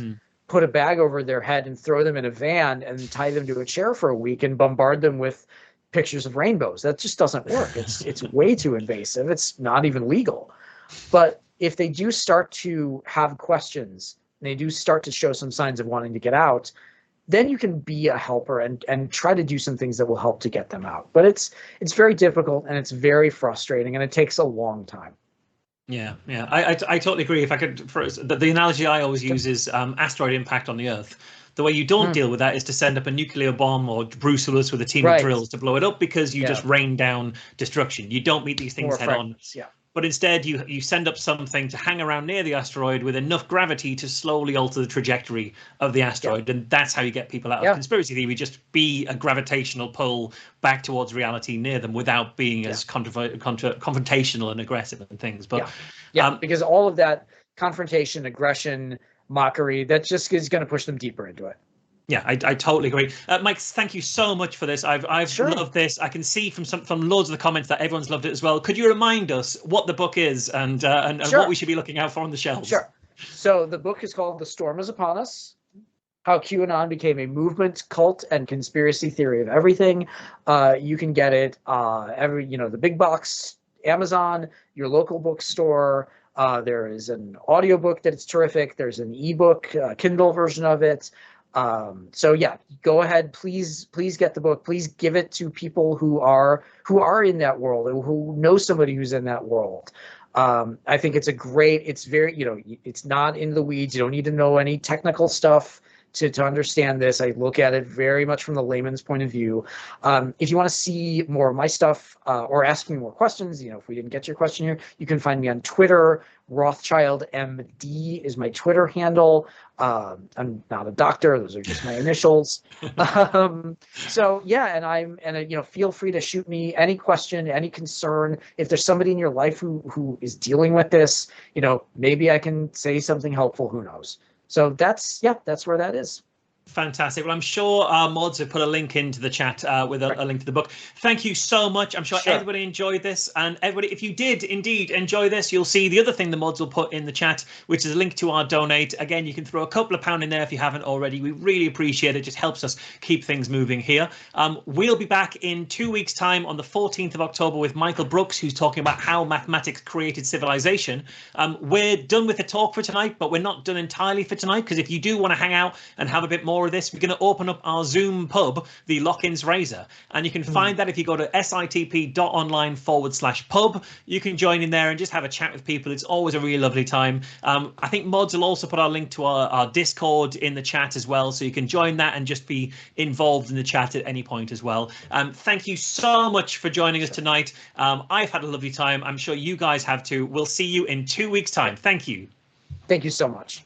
put a bag over their head and throw them in a van and tie them to a chair for a week and bombard them with pictures of rainbows. That just doesn't work. It's way too invasive. It's not even legal. But if they do start to have questions, and they do start to show some signs of wanting to get out, then you can be a helper and try to do some things that will help to get them out. But it's very difficult, and it's very frustrating, and it takes a long time. Yeah. I totally agree. If I could, the analogy I always use is asteroid impact on the Earth. The way you don't deal with that is to send up a nuclear bomb or Bruce Willis with a team of drills to blow it up, because you just rain down destruction. You don't meet these things head on. Yeah. But instead, you send up something to hang around near the asteroid with enough gravity to slowly alter the trajectory of the asteroid. Yeah. And that's how you get people out of conspiracy theory. Just be a gravitational pull back towards reality near them without being as confrontational and aggressive and things. But because all of that confrontation, aggression, mockery, that just is going to push them deeper into it. Yeah, I totally agree. Mike, thank you so much for this. I've loved this. I can see from loads of the comments that everyone's loved it as well. Could you remind us what the book is and what we should be looking out for on the shelves? Sure. So the book is called The Storm Is Upon Us: How QAnon Became a Movement, Cult, and Conspiracy Theory of Everything. You can get it the big box, Amazon, your local bookstore. There is an audiobook that is terrific. There's an ebook, Kindle version of it. So go ahead, please get the book. Please give it to people who are in that world, who know somebody who's in that world. I think it's very, it's not in the weeds. You don't need to know any technical stuff to understand this. I look at it very much from the layman's point of view. If you want to see more of my stuff or ask me more questions, if we didn't get your question here, you can find me on Twitter. Rothschild MD is my Twitter handle. I'm not a doctor; those are just my initials. Feel free to shoot me any question, any concern. If there's somebody in your life who is dealing with this, maybe I can say something helpful. Who knows? So that's where that is. Fantastic. Well, I'm sure our mods have put a link into the chat with a link to the book. Thank you so much. I'm sure everybody enjoyed this. And everybody, if you did indeed enjoy this, you'll see the other thing the mods will put in the chat, which is a link to our donate. Again, you can throw a couple of pounds in there if you haven't already. We really appreciate it. It just helps us keep things moving here. We'll be back in 2 weeks' time on the 14th of October with Michael Brooks, who's talking about how mathematics created civilization. We're done with the talk for tonight, but we're not done entirely for tonight, because if you do want to hang out and have a bit more of this, we're going to open up our Zoom pub, the Lock-in's Razor, and you can find that if you go to sitp.online/pub. You can join in there and just have a chat with people. It's always a really lovely time. I think mods will also put our link to our Discord in the chat as well, so you can join that and just be involved in the chat at any point as well. Thank you so much for joining us tonight. I've had a lovely time. I'm sure you guys have too. We'll see you in 2 weeks' time. Thank you. Thank you so much.